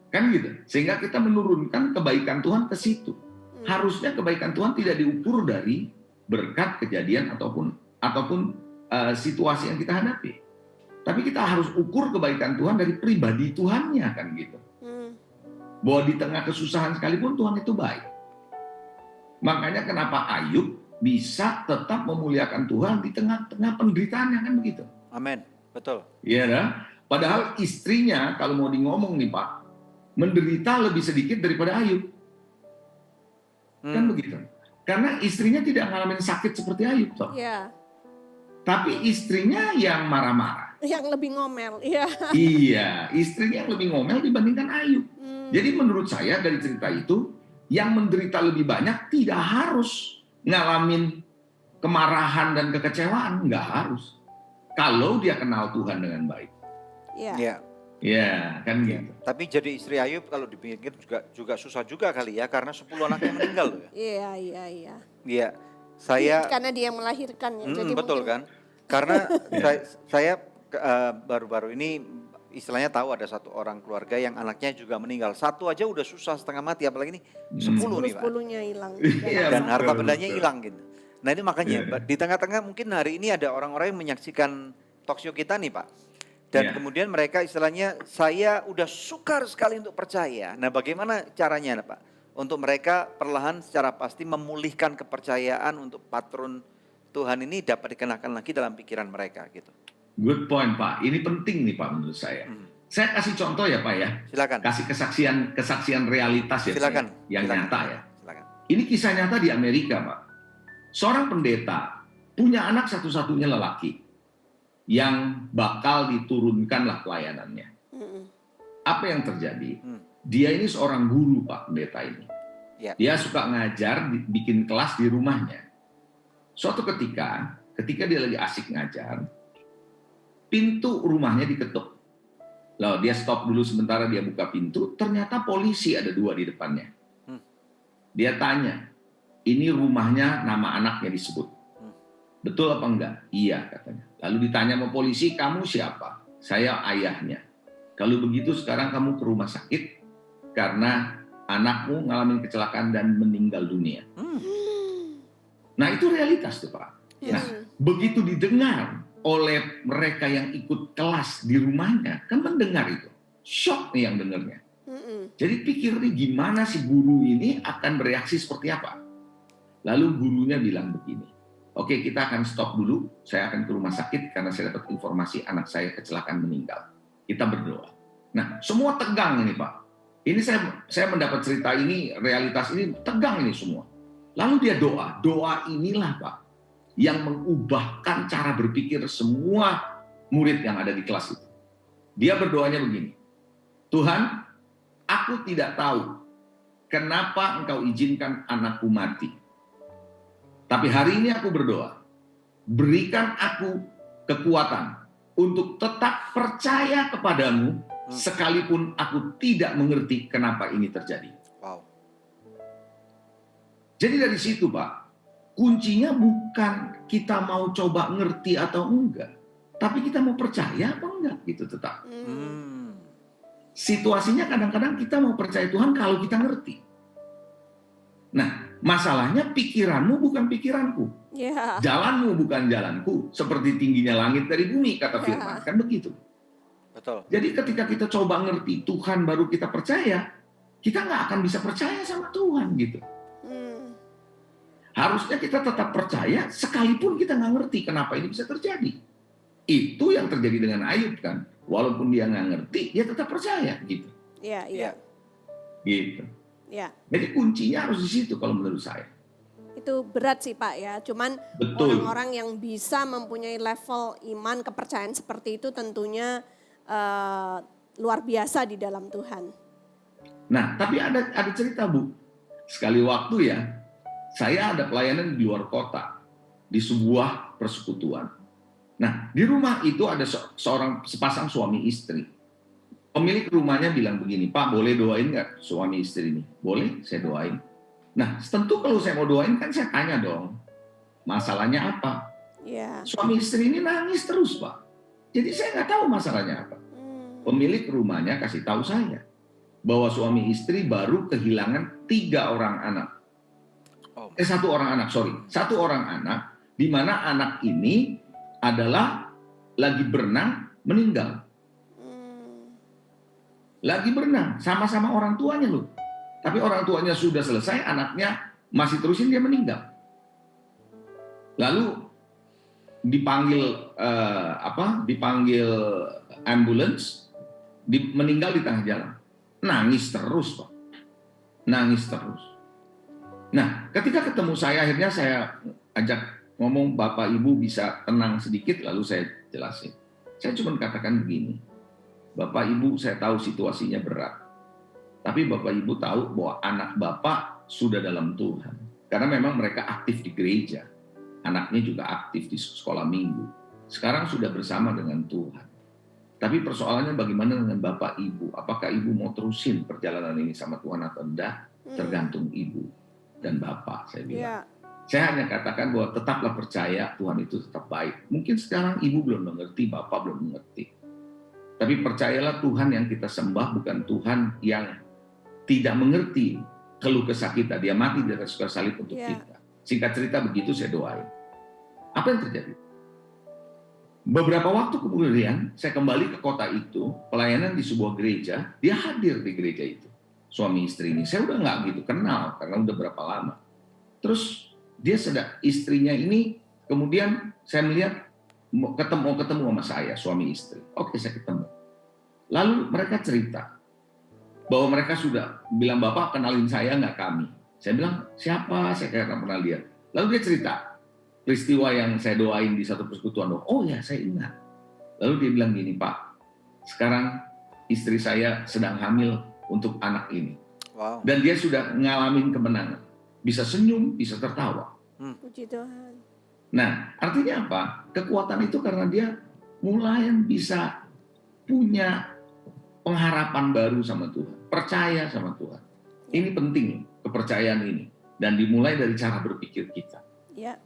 Kan gitu. Sehingga kita menurunkan kebaikan Tuhan ke situ. Harusnya kebaikan Tuhan tidak diukur dari berkat, kejadian, ataupun situasi yang kita hadapi. Tapi kita harus ukur kebaikan Tuhan dari pribadi Tuhannya kan gitu. Bahwa di tengah kesusahan sekalipun Tuhan itu baik. Makanya kenapa Ayub bisa tetap memuliakan Tuhan di tengah-tengah penderitaannya kan begitu. Amin, betul. Iya dah. Padahal istrinya kalau mau ngomong nih Pak, menderita lebih sedikit daripada Ayub. Kan begitu. Karena istrinya tidak ngalamin sakit seperti Ayub toh. Iya. Tapi istrinya yang marah-marah. Yang lebih ngomel, iya. Iya, istrinya yang lebih ngomel dibandingkan Ayub. Jadi menurut saya dari cerita itu, yang menderita lebih banyak tidak harus ngalamin kemarahan dan kekecewaan, nggak harus. Kalau dia kenal Tuhan dengan baik. Iya. Ya, kan gitu. Tapi jadi istri Ayub kalau dipikir juga susah juga kali ya, karena 10 anaknya meninggal loh ya. Iya. Iya, saya karena dia yang melahirkan ya. Jadi betul mungkin, kan? Karena saya baru-baru ini istilahnya tahu ada satu orang keluarga yang anaknya juga meninggal. Satu aja udah susah setengah mati, apalagi ini 10 nih Pak. 10-nya hilang. Dan harta bendanya hilang gitu. Nah ini makanya di tengah-tengah mungkin hari ini ada orang-orang yang menyaksikan talkshow kita nih Pak. Dan kemudian mereka istilahnya, saya udah sukar sekali untuk percaya. Nah bagaimana caranya Pak? Untuk mereka perlahan secara pasti memulihkan kepercayaan untuk patron Tuhan ini dapat dikenakan lagi dalam pikiran mereka gitu. Good point Pak, ini penting nih Pak menurut saya. Saya kasih contoh ya Pak ya. Silakan. Kasih kesaksian realitas ya. Silakan. Yang nyata ya. Silakan. Ini kisah nyata di Amerika Pak. Seorang pendeta punya anak satu-satunya lelaki yang bakal diturunkanlah pelayanannya. Apa yang terjadi? Dia ini seorang guru Pak, pendeta ini. Dia suka ngajar, bikin kelas di rumahnya. Suatu ketika dia lagi asik ngajar, pintu rumahnya diketuk. Lalu dia stop dulu sementara, dia buka pintu, ternyata polisi ada 2 di depannya. Dia tanya, ini rumahnya nama anaknya disebut. Betul apa enggak? Iya katanya. Lalu ditanya sama polisi, kamu siapa? Saya ayahnya. Kalau begitu sekarang kamu ke rumah sakit karena anakmu ngalamin kecelakaan dan meninggal dunia. Nah itu realitas tuh Pak. Nah begitu didengar oleh mereka yang ikut kelas di rumahnya, kan mendengar itu. Shock nih yang dengarnya. Jadi pikir nih gimana si guru ini akan bereaksi seperti apa. Lalu gurunya bilang begini, oke kita akan stop dulu, saya akan ke rumah sakit karena saya dapat informasi anak saya kecelakaan meninggal. Kita berdoa. Nah semua tegang ini Pak. Ini saya mendapat cerita ini, realitas ini tegang ini semua. Lalu dia doa inilah Pak yang mengubahkan cara berpikir semua murid yang ada di kelas itu. Dia berdoanya begini, Tuhan, aku tidak tahu kenapa Engkau izinkan anakku mati. Tapi hari ini aku berdoa, berikan aku kekuatan untuk tetap percaya kepadamu sekalipun aku tidak mengerti kenapa ini terjadi. Wow. Jadi dari situ Pak, kuncinya bukan kita mau coba ngerti atau enggak, tapi kita mau percaya apa enggak gitu tetap. Situasinya kadang-kadang kita mau percaya Tuhan kalau kita ngerti. Nah, masalahnya pikiranmu bukan pikiranku. Ya. Jalanmu bukan jalanku. Seperti tingginya langit dari bumi, kata firman. Kan begitu. Betul. Jadi ketika kita coba ngerti Tuhan baru kita percaya, kita nggak akan bisa percaya sama Tuhan gitu. Harusnya kita tetap percaya sekalipun kita nggak ngerti kenapa ini bisa terjadi. Itu yang terjadi dengan Ayub kan. Walaupun dia nggak ngerti, dia tetap percaya gitu. Iya. Gitu. Ya. Jadi kuncinya harus di situ kalau menurut saya. Itu berat sih Pak ya. Cuman Betul. orang-orang yang bisa mempunyai level iman kepercayaan seperti itu tentunya luar biasa di dalam Tuhan. Nah, tapi ada cerita Bu. Sekali waktu ya, saya ada pelayanan di luar kota di sebuah persekutuan. Nah, di rumah itu ada sepasang suami istri. Pemilik rumahnya bilang begini, Pak boleh doain nggak suami istri ini? Boleh, saya doain. Nah, tentu kalau saya mau doain kan saya tanya dong, masalahnya apa? Ya. Suami istri ini nangis terus Pak. Jadi saya nggak tahu masalahnya apa. Pemilik rumahnya kasih tahu saya bahwa suami istri baru kehilangan 3 orang anak. Satu orang anak, di mana anak ini adalah lagi berenang meninggal. Lagi berenang, sama-sama orang tuanya loh. Tapi orang tuanya sudah selesai, anaknya masih terusin, dia meninggal. Lalu dipanggil ambulans, meninggal di tengah jalan. Nangis terus, Pak. Nangis terus. Nah, ketika ketemu saya, akhirnya saya ajak ngomong, Bapak Ibu bisa tenang sedikit, lalu saya jelasin. Saya cuma katakan begini, Bapak Ibu saya tahu situasinya berat, tapi Bapak Ibu tahu bahwa anak Bapak sudah dalam Tuhan. Karena memang mereka aktif di gereja, anaknya juga aktif di sekolah minggu. Sekarang sudah bersama dengan Tuhan. Tapi persoalannya bagaimana dengan Bapak Ibu? Apakah Ibu mau terusin perjalanan ini sama Tuhan atau enggak? Tergantung Ibu dan Bapak, saya bilang. Ya. Saya hanya katakan bahwa tetaplah percaya Tuhan itu tetap baik. Mungkin sekarang Ibu belum mengerti, Bapak belum mengerti. Tapi percayalah Tuhan yang kita sembah bukan Tuhan yang tidak mengerti keluh kesah kita. Dia mati di atas kayu salib untuk kita. Singkat cerita begitu saya doain. Apa yang terjadi? Beberapa waktu kemudian saya kembali ke kota itu, pelayanan di sebuah gereja, dia hadir di gereja itu. Suami istri ini, saya udah nggak gitu kenal karena udah berapa lama. Terus dia istrinya ini, kemudian saya melihat mau ketemu sama saya, suami istri. Oke, saya ketemu. Lalu mereka cerita bahwa mereka sudah bilang, Bapak kenalin saya nggak kami. Saya bilang, siapa? Saya nggak pernah lihat. Lalu dia cerita peristiwa yang saya doain di satu persekutuan. Oh ya, saya ingat. Lalu dia bilang gini, Pak, sekarang istri saya sedang hamil untuk anak ini. Wow. Dan dia sudah ngalamin kemenangan. Bisa senyum, bisa tertawa. Puji Tuhan. Nah, artinya apa? Kekuatan itu karena dia mulai bisa punya pengharapan baru sama Tuhan. Percaya sama Tuhan. Ini penting, kepercayaan ini. Dan dimulai dari cara berpikir kita. Ya.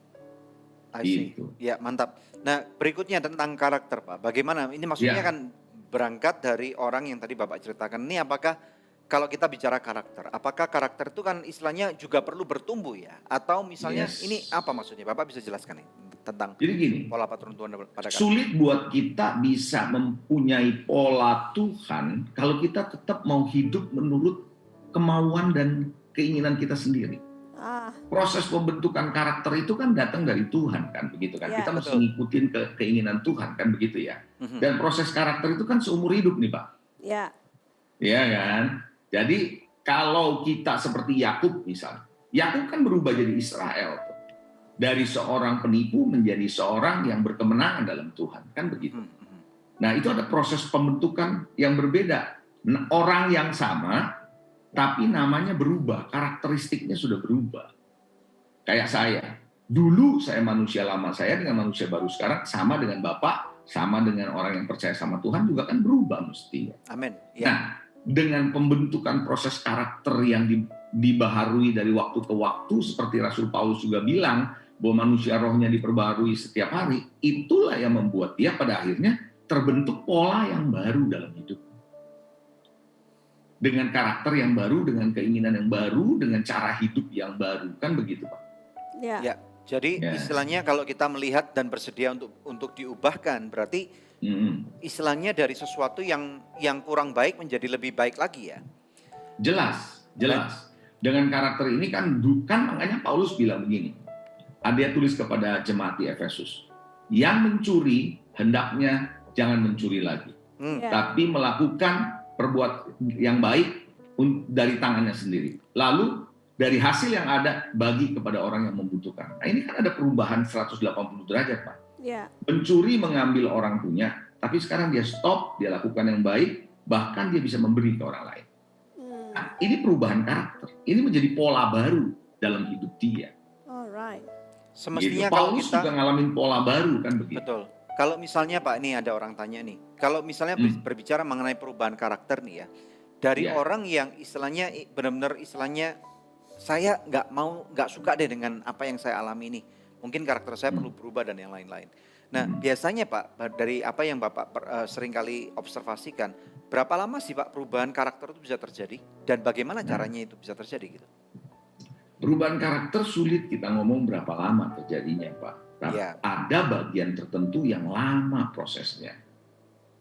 Gitu. Ya, mantap. Nah, berikutnya tentang karakter, Pak. Bagaimana? Ini maksudnya kan berangkat dari orang yang tadi Bapak ceritakan. Ini apakah kalau kita bicara karakter, apakah karakter itu kan istilahnya juga perlu bertumbuh ya? Atau misalnya ini apa maksudnya? Bapak bisa jelaskan nih tentang jadi gini, pola patron Tuhan pada karakter. Sulit buat kita bisa mempunyai pola Tuhan kalau kita tetap mau hidup menurut kemauan dan keinginan kita sendiri. Proses pembentukan karakter itu kan datang dari Tuhan kan, begitu kan? Kita mesti ngikutin keinginan Tuhan kan, begitu ya? Dan proses karakter itu kan seumur hidup nih Pak. Ya. Iya kan? Jadi kalau kita seperti Yakub misalnya, Yakub kan berubah jadi Israel. Dari seorang penipu menjadi seorang yang berkemenangan dalam Tuhan. Kan begitu. Nah itu ada proses pembentukan yang berbeda. Orang yang sama, tapi namanya berubah. Karakteristiknya sudah berubah. Kayak saya. Dulu saya manusia lama saya dengan manusia baru sekarang sama dengan Bapak sama dengan orang yang percaya sama Tuhan juga kan berubah mestinya. Amin. Nah, dengan pembentukan proses karakter yang dibaharui dari waktu ke waktu, seperti Rasul Paulus juga bilang, bahwa manusia rohnya diperbaharui setiap hari, itulah yang membuat dia pada akhirnya terbentuk pola yang baru dalam hidup. Dengan karakter yang baru, dengan keinginan yang baru, dengan cara hidup yang baru. Kan begitu, Pak? Ya, jadi istilahnya kalau kita melihat dan bersedia untuk diubahkan, berarti istilahnya dari sesuatu yang kurang baik menjadi lebih baik lagi ya? Jelas. Dengan karakter ini kan makanya Paulus bilang begini. Dia tulis kepada jemaat di Efesus. Yang mencuri hendaknya jangan mencuri lagi. Tapi melakukan perbuat yang baik dari tangannya sendiri. Lalu dari hasil yang ada bagi kepada orang yang membutuhkan. Nah, ini kan ada perubahan 180 derajat, Pak. Ya. Pencuri mengambil orang punya, tapi sekarang dia stop, dia lakukan yang baik, bahkan dia bisa memberi ke orang lain. Nah, ini perubahan karakter. Ini menjadi pola baru dalam hidup dia. Alright. Semestinya Gitu. kalau Paulus kita juga ngalamin pola baru kan begitu. betul. Kalau misalnya Pak, ini ada orang tanya nih. Kalau misalnya berbicara mengenai perubahan karakter nih ya, dari orang yang istilahnya benar-benar istilahnya saya nggak suka deh dengan apa yang saya alami ini. Mungkin karakter saya perlu berubah dan yang lain-lain. Nah, biasanya Pak, dari apa yang Bapak seringkali observasikan, berapa lama sih Pak perubahan karakter itu bisa terjadi dan bagaimana caranya itu bisa terjadi gitu? Perubahan karakter sulit kita ngomong berapa lama terjadinya, Pak. Tapi ada bagian tertentu yang lama prosesnya.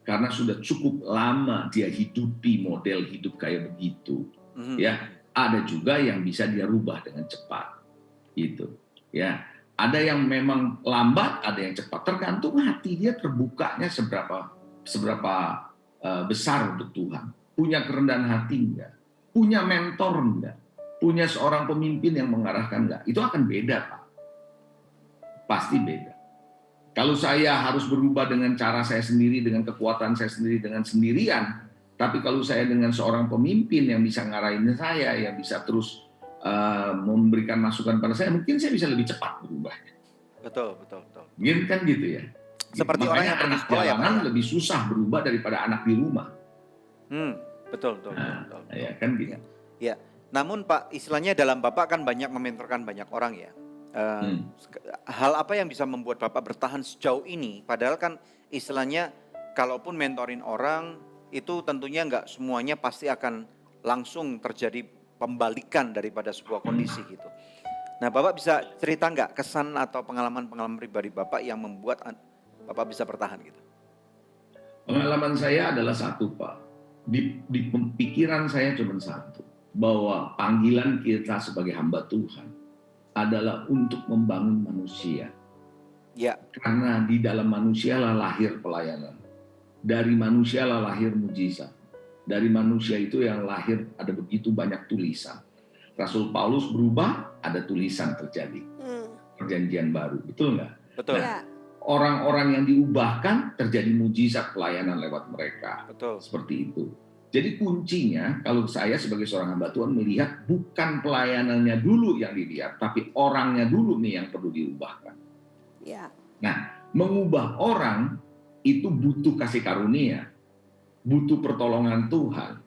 Karena sudah cukup lama dia hidupi model hidup kayak begitu. Ya, ada juga yang bisa dia rubah dengan cepat. Gitu. Ya. Ada yang memang lambat, ada yang cepat. Tergantung hati dia terbukanya seberapa besar untuk Tuhan. Punya kerendahan hati enggak? Punya mentor enggak? Punya seorang pemimpin yang mengarahkan enggak? Itu akan beda, Pak. Pasti beda. Kalau saya harus berubah dengan cara saya sendiri, dengan kekuatan saya sendiri, dengan sendirian, tapi kalau saya dengan seorang pemimpin yang bisa ngarahin saya, yang bisa terus memberikan masukan pada saya, mungkin saya bisa lebih cepat berubahnya. Betul. Mungkin kan gitu ya. Seperti orang yang pergi anak sekolah ya, jalanan Pak. lebih susah berubah daripada anak di rumah. Betul. Ya kan gitu. Ya. Namun Pak, istilahnya dalam Bapak kan banyak mementorkan banyak orang ya. Hal apa yang bisa membuat Bapak bertahan sejauh ini? Padahal kan istilahnya kalaupun mentorin orang itu tentunya nggak semuanya pasti akan langsung terjadi pembalikan daripada sebuah kondisi gitu. Nah, Bapak bisa cerita nggak kesan atau pengalaman-pengalaman pribadi Bapak yang membuat Bapak bisa bertahan gitu? Pengalaman saya adalah satu, Pak. Di pikiran saya cuma satu, bahwa panggilan kita sebagai hamba Tuhan adalah untuk membangun manusia. Ya. Karena di dalam manusialah lahir pelayanan. Dari manusialah lahir mujizat. Dari manusia itu yang lahir ada begitu banyak tulisan. Rasul Paulus berubah, ada tulisan terjadi. Perjanjian baru, betul nggak? Betul. Nah, orang-orang yang diubahkan terjadi mujizat pelayanan lewat mereka. Betul. Seperti itu. Jadi kuncinya kalau saya sebagai seorang hamba Tuhan melihat bukan pelayanannya dulu yang dilihat, tapi orangnya dulu nih yang perlu diubahkan. Ya. Nah, mengubah orang itu butuh kasih karunia, butuh pertolongan Tuhan.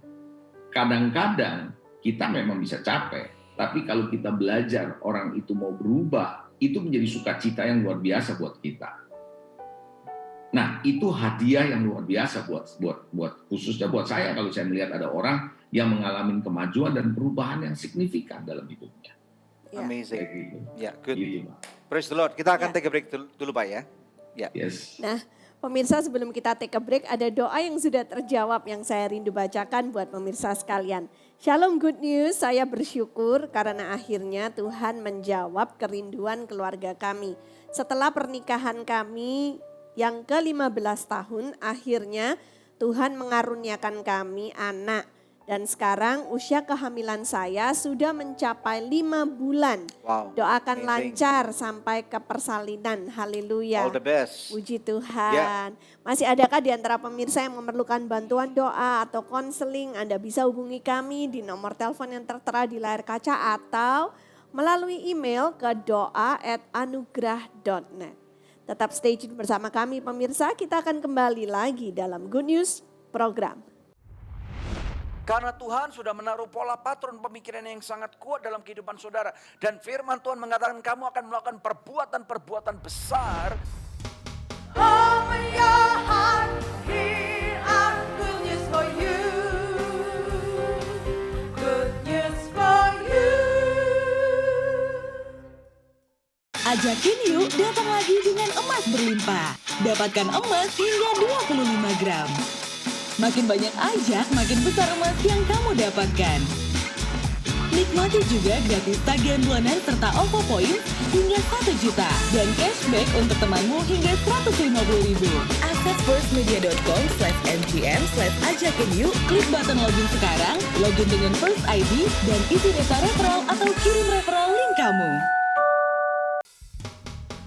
Kadang-kadang kita memang bisa capek, tapi kalau kita belajar orang itu mau berubah, itu menjadi sukacita yang luar biasa buat kita. Nah, itu hadiah yang luar biasa buat khususnya buat saya kalau saya melihat ada orang yang mengalami kemajuan dan perubahan yang signifikan dalam hidupnya. Ya. Amazing. Gitu. Ya, good. Gitu, Pak. Praise the Lord. Kita akan take a break dulu Pak ya. Ya. Yes. Nah, pemirsa sebelum kita take a break ada doa yang sudah terjawab yang saya rindu bacakan buat pemirsa sekalian. Shalom good news, saya bersyukur karena akhirnya Tuhan menjawab kerinduan keluarga kami. Setelah pernikahan kami yang ke-15 tahun, akhirnya Tuhan mengaruniakan kami anak. Dan sekarang usia kehamilan saya sudah mencapai 5 bulan. Wow. Doakan amazing. lancar sampai ke persalinan. Haleluya. All the best. Puji Tuhan. Masih adakah di antara pemirsa yang memerlukan bantuan doa atau konseling? Anda bisa hubungi kami di nomor telepon yang tertera di layar kaca atau melalui email ke doa@anugrah.net. Tetap stay tune bersama kami pemirsa, kita akan kembali lagi dalam Good News program. Karena Tuhan sudah menaruh pola patron pemikiran yang sangat kuat dalam kehidupan saudara. Dan firman Tuhan mengatakan kamu akan melakukan perbuatan-perbuatan besar. Open your heart, here are good news for you. Good news for you. Ajakin yuk datang lagi dengan emas berlimpah. Dapatkan emas hingga 25 gram. Makin banyak ajak, makin besar emas yang kamu dapatkan. Nikmati juga gratis tagihan bulanan serta OVO Points hingga 1 juta. Dan cashback untuk temanmu hingga 150.000. Akses firstmedia.com/mgm/ajakin yuk. Klik button login sekarang, login dengan First ID, dan isi data referral atau kirim referral link kamu.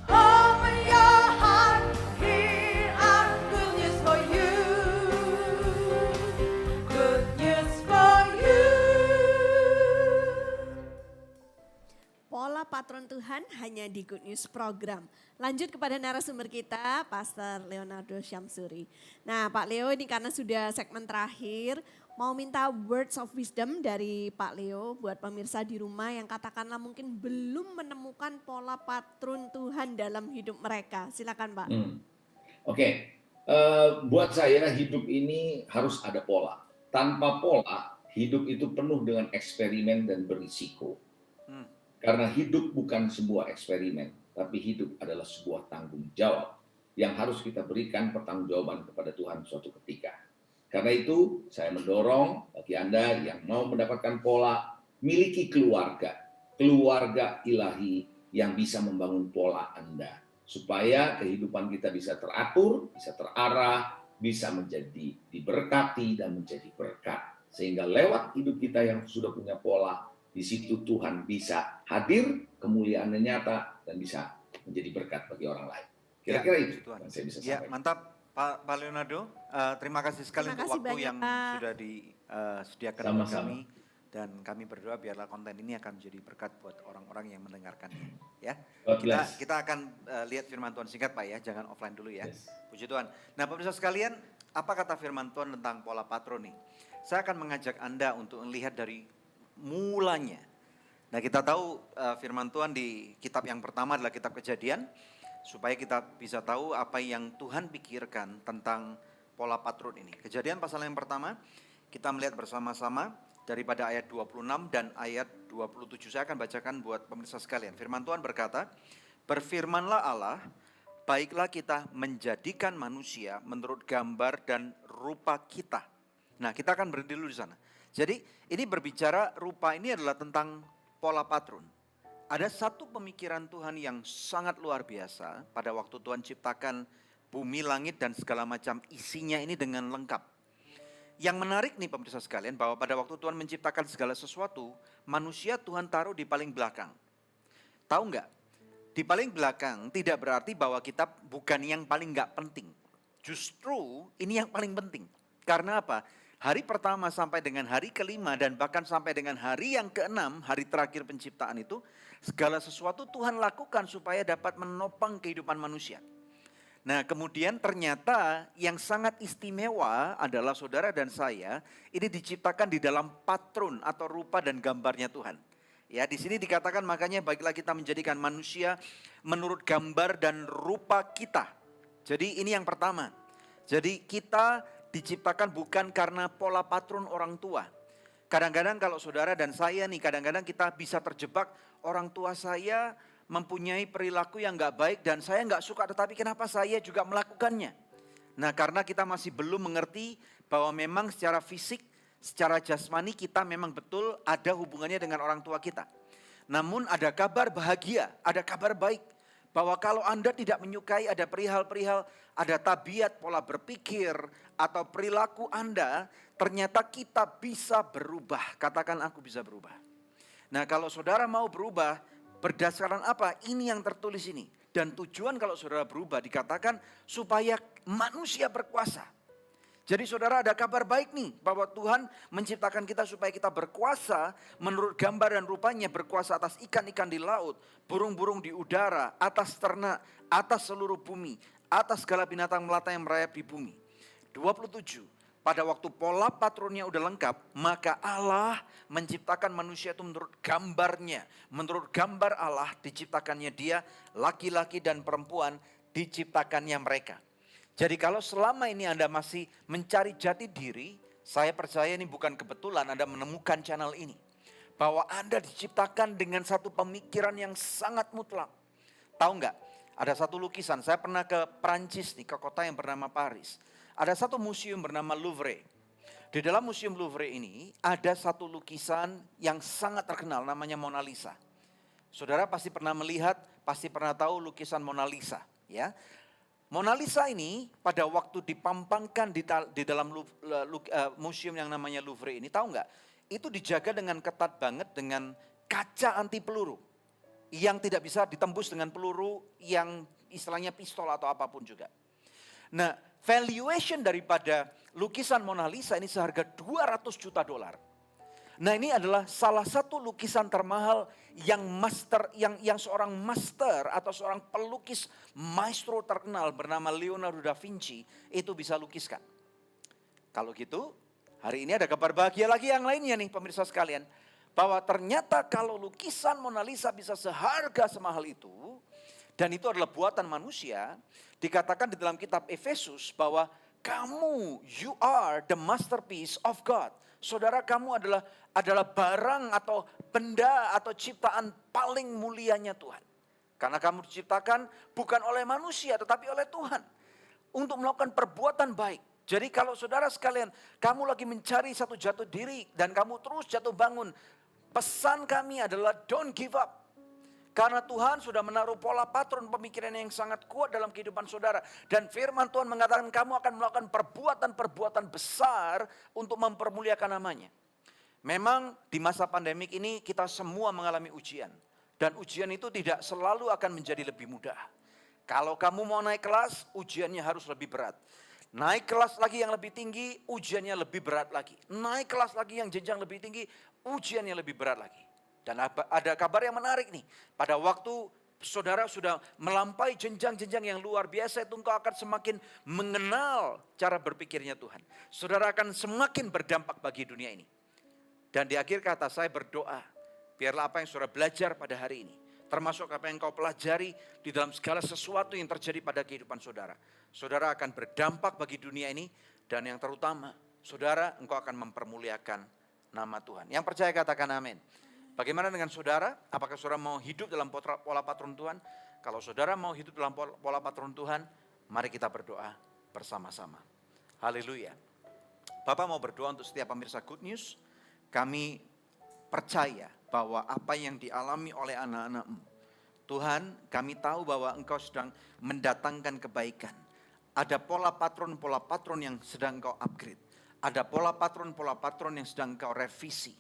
Open your heart, here are good news for you. Good news for you. Pola patron Tuhan hanya di Good News program. Lanjut kepada narasumber kita, Pastor Leonardo Syamsuri. Nah Pak Leo, ini karena sudah segmen terakhir, mau minta words of wisdom dari Pak Leo buat pemirsa di rumah yang katakanlah mungkin belum menemukan pola patron Tuhan dalam hidup mereka. Silakan Pak. Oke. Buat saya hidup ini harus ada pola. Tanpa pola, hidup itu penuh dengan eksperimen dan berisiko. Karena hidup bukan sebuah eksperimen, tapi hidup adalah sebuah tanggung jawab yang harus kita berikan pertanggungjawaban kepada Tuhan suatu ketika. Karena itu saya mendorong bagi Anda yang mau mendapatkan pola, miliki keluarga ilahi yang bisa membangun pola Anda. Supaya kehidupan kita bisa teratur, bisa terarah, bisa menjadi diberkati dan menjadi berkat. Sehingga lewat hidup kita yang sudah punya pola, di situ Tuhan bisa hadir, kemuliaan-Nya nyata, dan bisa menjadi berkat bagi orang lain. Kira-kira itu yang saya bisa sampaikan. Mantap Pak Leonardo. Terima kasih sekali Terima untuk kasih waktu banyak, yang Pak. sudah disediakan oleh Sama-sama. kami. Dan kami berdoa biarlah konten ini akan menjadi berkat buat orang-orang yang mendengarkannya. Ya, God bless. kita akan lihat firman Tuhan singkat Pak ya, jangan offline dulu ya. Yes. Puji Tuhan. Nah pemirsa sekalian, apa kata firman Tuhan tentang pola patron nih? Saya akan mengajak Anda untuk melihat dari mulanya. Nah kita tahu firman Tuhan di kitab yang pertama adalah kitab Kejadian. Supaya kita bisa tahu apa yang Tuhan pikirkan tentang pola patron ini. Kejadian pasal yang pertama, kita melihat bersama-sama daripada ayat 26 dan ayat 27. Saya akan bacakan buat pemirsa sekalian. Firman Tuhan berkata, berfirmanlah Allah, baiklah kita menjadikan manusia menurut gambar dan rupa kita. Nah kita akan berhenti dulu di sana. Jadi ini berbicara rupa ini adalah tentang pola patron. Ada satu pemikiran Tuhan yang sangat luar biasa pada waktu Tuhan ciptakan bumi, langit dan segala macam isinya ini dengan lengkap. Yang menarik nih pemirsa sekalian bahwa pada waktu Tuhan menciptakan segala sesuatu, manusia Tuhan taruh di paling belakang. Tahu nggak? Di paling belakang tidak berarti bahwa kita bukan yang paling nggak penting. Justru ini yang paling penting. Karena apa? Hari pertama sampai dengan hari kelima dan bahkan sampai dengan hari yang keenam, hari terakhir penciptaan itu, segala sesuatu Tuhan lakukan supaya dapat menopang kehidupan manusia. Nah kemudian ternyata yang sangat istimewa adalah saudara dan saya ini diciptakan di dalam patron atau rupa dan gambarnya Tuhan. Ya di sini dikatakan makanya baiklah kita menjadikan manusia menurut gambar dan rupa kita. Jadi ini yang pertama. Jadi kita diciptakan bukan karena pola patron orang tua. Kadang-kadang kalau saudara dan saya nih kadang-kadang kita bisa terjebak orang tua saya mempunyai perilaku yang gak baik dan saya gak suka tetapi kenapa saya juga melakukannya. Nah karena kita masih belum mengerti bahwa memang secara fisik, secara jasmani kita memang betul ada hubungannya dengan orang tua kita. Namun ada kabar bahagia, ada kabar baik. Bahwa kalau Anda tidak menyukai ada perihal-perihal, ada tabiat, pola berpikir, atau perilaku Anda, ternyata kita bisa berubah. Katakan aku bisa berubah. Nah kalau saudara mau berubah, berdasarkan apa? Ini yang tertulis ini. Dan tujuan kalau saudara berubah dikatakan supaya manusia berkuasa. Jadi saudara, ada kabar baik nih bahwa Tuhan menciptakan kita supaya kita berkuasa menurut gambar dan rupanya, berkuasa atas ikan-ikan di laut, burung-burung di udara, atas ternak, atas seluruh bumi, atas segala binatang melata yang merayap di bumi. 27. Pada waktu pola patronnya udah lengkap, maka Allah menciptakan manusia itu menurut gambarnya. Menurut gambar Allah diciptakannya dia, laki-laki dan perempuan diciptakannya mereka. Jadi kalau selama ini Anda masih mencari jati diri, saya percaya ini bukan kebetulan Anda menemukan channel ini. Bahwa Anda diciptakan dengan satu pemikiran yang sangat mutlak. Tahu nggak? Ada satu lukisan, saya pernah ke Prancis nih, ke kota yang bernama Paris. Ada satu museum bernama Louvre. Di dalam museum Louvre ini ada satu lukisan yang sangat terkenal namanya Mona Lisa. Saudara pasti pernah melihat, pasti pernah tahu lukisan Mona Lisa, ya. Mona Lisa ini pada waktu dipampangkan di dalam museum yang namanya Louvre ini, tahu nggak? Itu dijaga dengan ketat banget dengan kaca anti peluru. Yang tidak bisa ditembus dengan peluru yang istilahnya pistol atau apapun juga. Nah, valuation daripada lukisan Mona Lisa ini seharga 200 juta dolar. Nah, ini adalah salah satu lukisan termahal yang seorang master atau seorang pelukis maestro terkenal bernama Leonardo da Vinci itu bisa lukiskan. Kalau gitu, hari ini ada kabar bahagia lagi yang lainnya nih pemirsa sekalian. Bahwa ternyata kalau lukisan Mona Lisa bisa seharga semahal itu, dan itu adalah buatan manusia, dikatakan di dalam kitab Efesus bahwa kamu, you are the masterpiece of God. Saudara, kamu adalah barang atau benda atau ciptaan paling mulianya Tuhan. Karena kamu diciptakan bukan oleh manusia tetapi oleh Tuhan. Untuk melakukan perbuatan baik. Jadi kalau saudara sekalian, kamu lagi mencari satu jatuh diri dan kamu terus jatuh bangun. Pesan kami adalah don't give up. Karena Tuhan sudah menaruh pola patron pemikiran yang sangat kuat dalam kehidupan saudara. Dan firman Tuhan mengatakan kamu akan melakukan perbuatan-perbuatan besar untuk mempermuliakan namanya. Memang di masa pandemik ini kita semua mengalami ujian. Dan ujian itu tidak selalu akan menjadi lebih mudah. Kalau kamu mau naik kelas, ujiannya harus lebih berat. Naik kelas lagi yang lebih tinggi, ujiannya lebih berat lagi. Naik kelas lagi yang jenjang lebih tinggi, ujiannya lebih berat lagi. Dan ada kabar yang menarik nih. Pada waktu saudara sudah melampaui jenjang-jenjang yang luar biasa, itu engkau akan semakin mengenal cara berpikirnya Tuhan. Saudara akan semakin berdampak bagi dunia ini. Dan di akhir kata saya berdoa, biarlah apa yang saudara belajar pada hari ini, termasuk apa yang engkau pelajari di dalam segala sesuatu yang terjadi pada kehidupan saudara. Saudara akan berdampak bagi dunia ini, dan yang terutama, saudara engkau akan mempermuliakan nama Tuhan. Yang percaya katakan amin. Bagaimana dengan saudara? Apakah saudara mau hidup dalam pola patron Tuhan? Kalau saudara mau hidup dalam pola patron Tuhan, mari kita berdoa bersama-sama. Haleluya. Bapak mau berdoa untuk setiap pemirsa Good News. Kami percaya bahwa apa yang dialami oleh anak-anak-Mu, Tuhan, kami tahu bahwa Engkau sedang mendatangkan kebaikan. Ada pola patron yang sedang Engkau upgrade. Ada pola patron yang sedang Engkau revisi.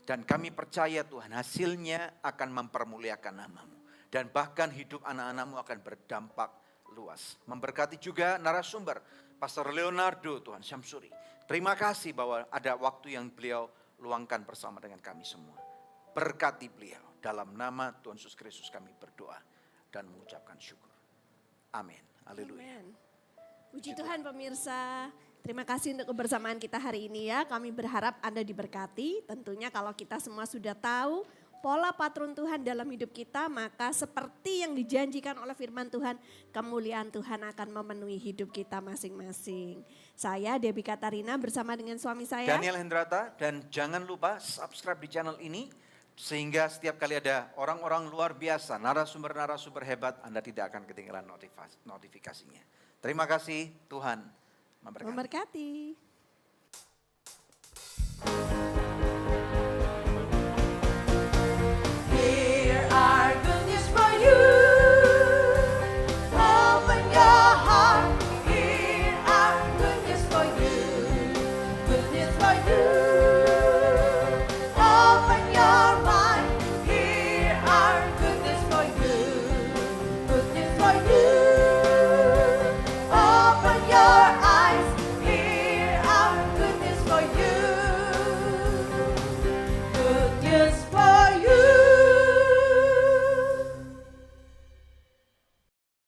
Dan kami percaya Tuhan, hasilnya akan mempermuliakan nama-Mu. Dan bahkan hidup anak-anak-Mu akan berdampak luas. Memberkati juga narasumber, Pastor Leonardo Tuhan Syamsuri. Terima kasih bahwa ada waktu yang beliau luangkan bersama dengan kami semua. Berkati beliau. Dalam nama Tuhan Yesus Kristus kami berdoa dan mengucapkan syukur. Amin. Haleluya. Puji Tuhan pemirsa. Terima kasih untuk kebersamaan kita hari ini ya. Kami berharap Anda diberkati. Tentunya kalau kita semua sudah tahu pola patron Tuhan dalam hidup kita, maka seperti yang dijanjikan oleh firman Tuhan, kemuliaan Tuhan akan memenuhi hidup kita masing-masing. Saya Debbie Katarina bersama dengan suami saya Daniel Hendrata, dan jangan lupa subscribe di channel ini sehingga setiap kali ada orang-orang luar biasa, narasumber-narasumber hebat, Anda tidak akan ketinggalan notifikasinya. Terima kasih, Tuhan memberkati.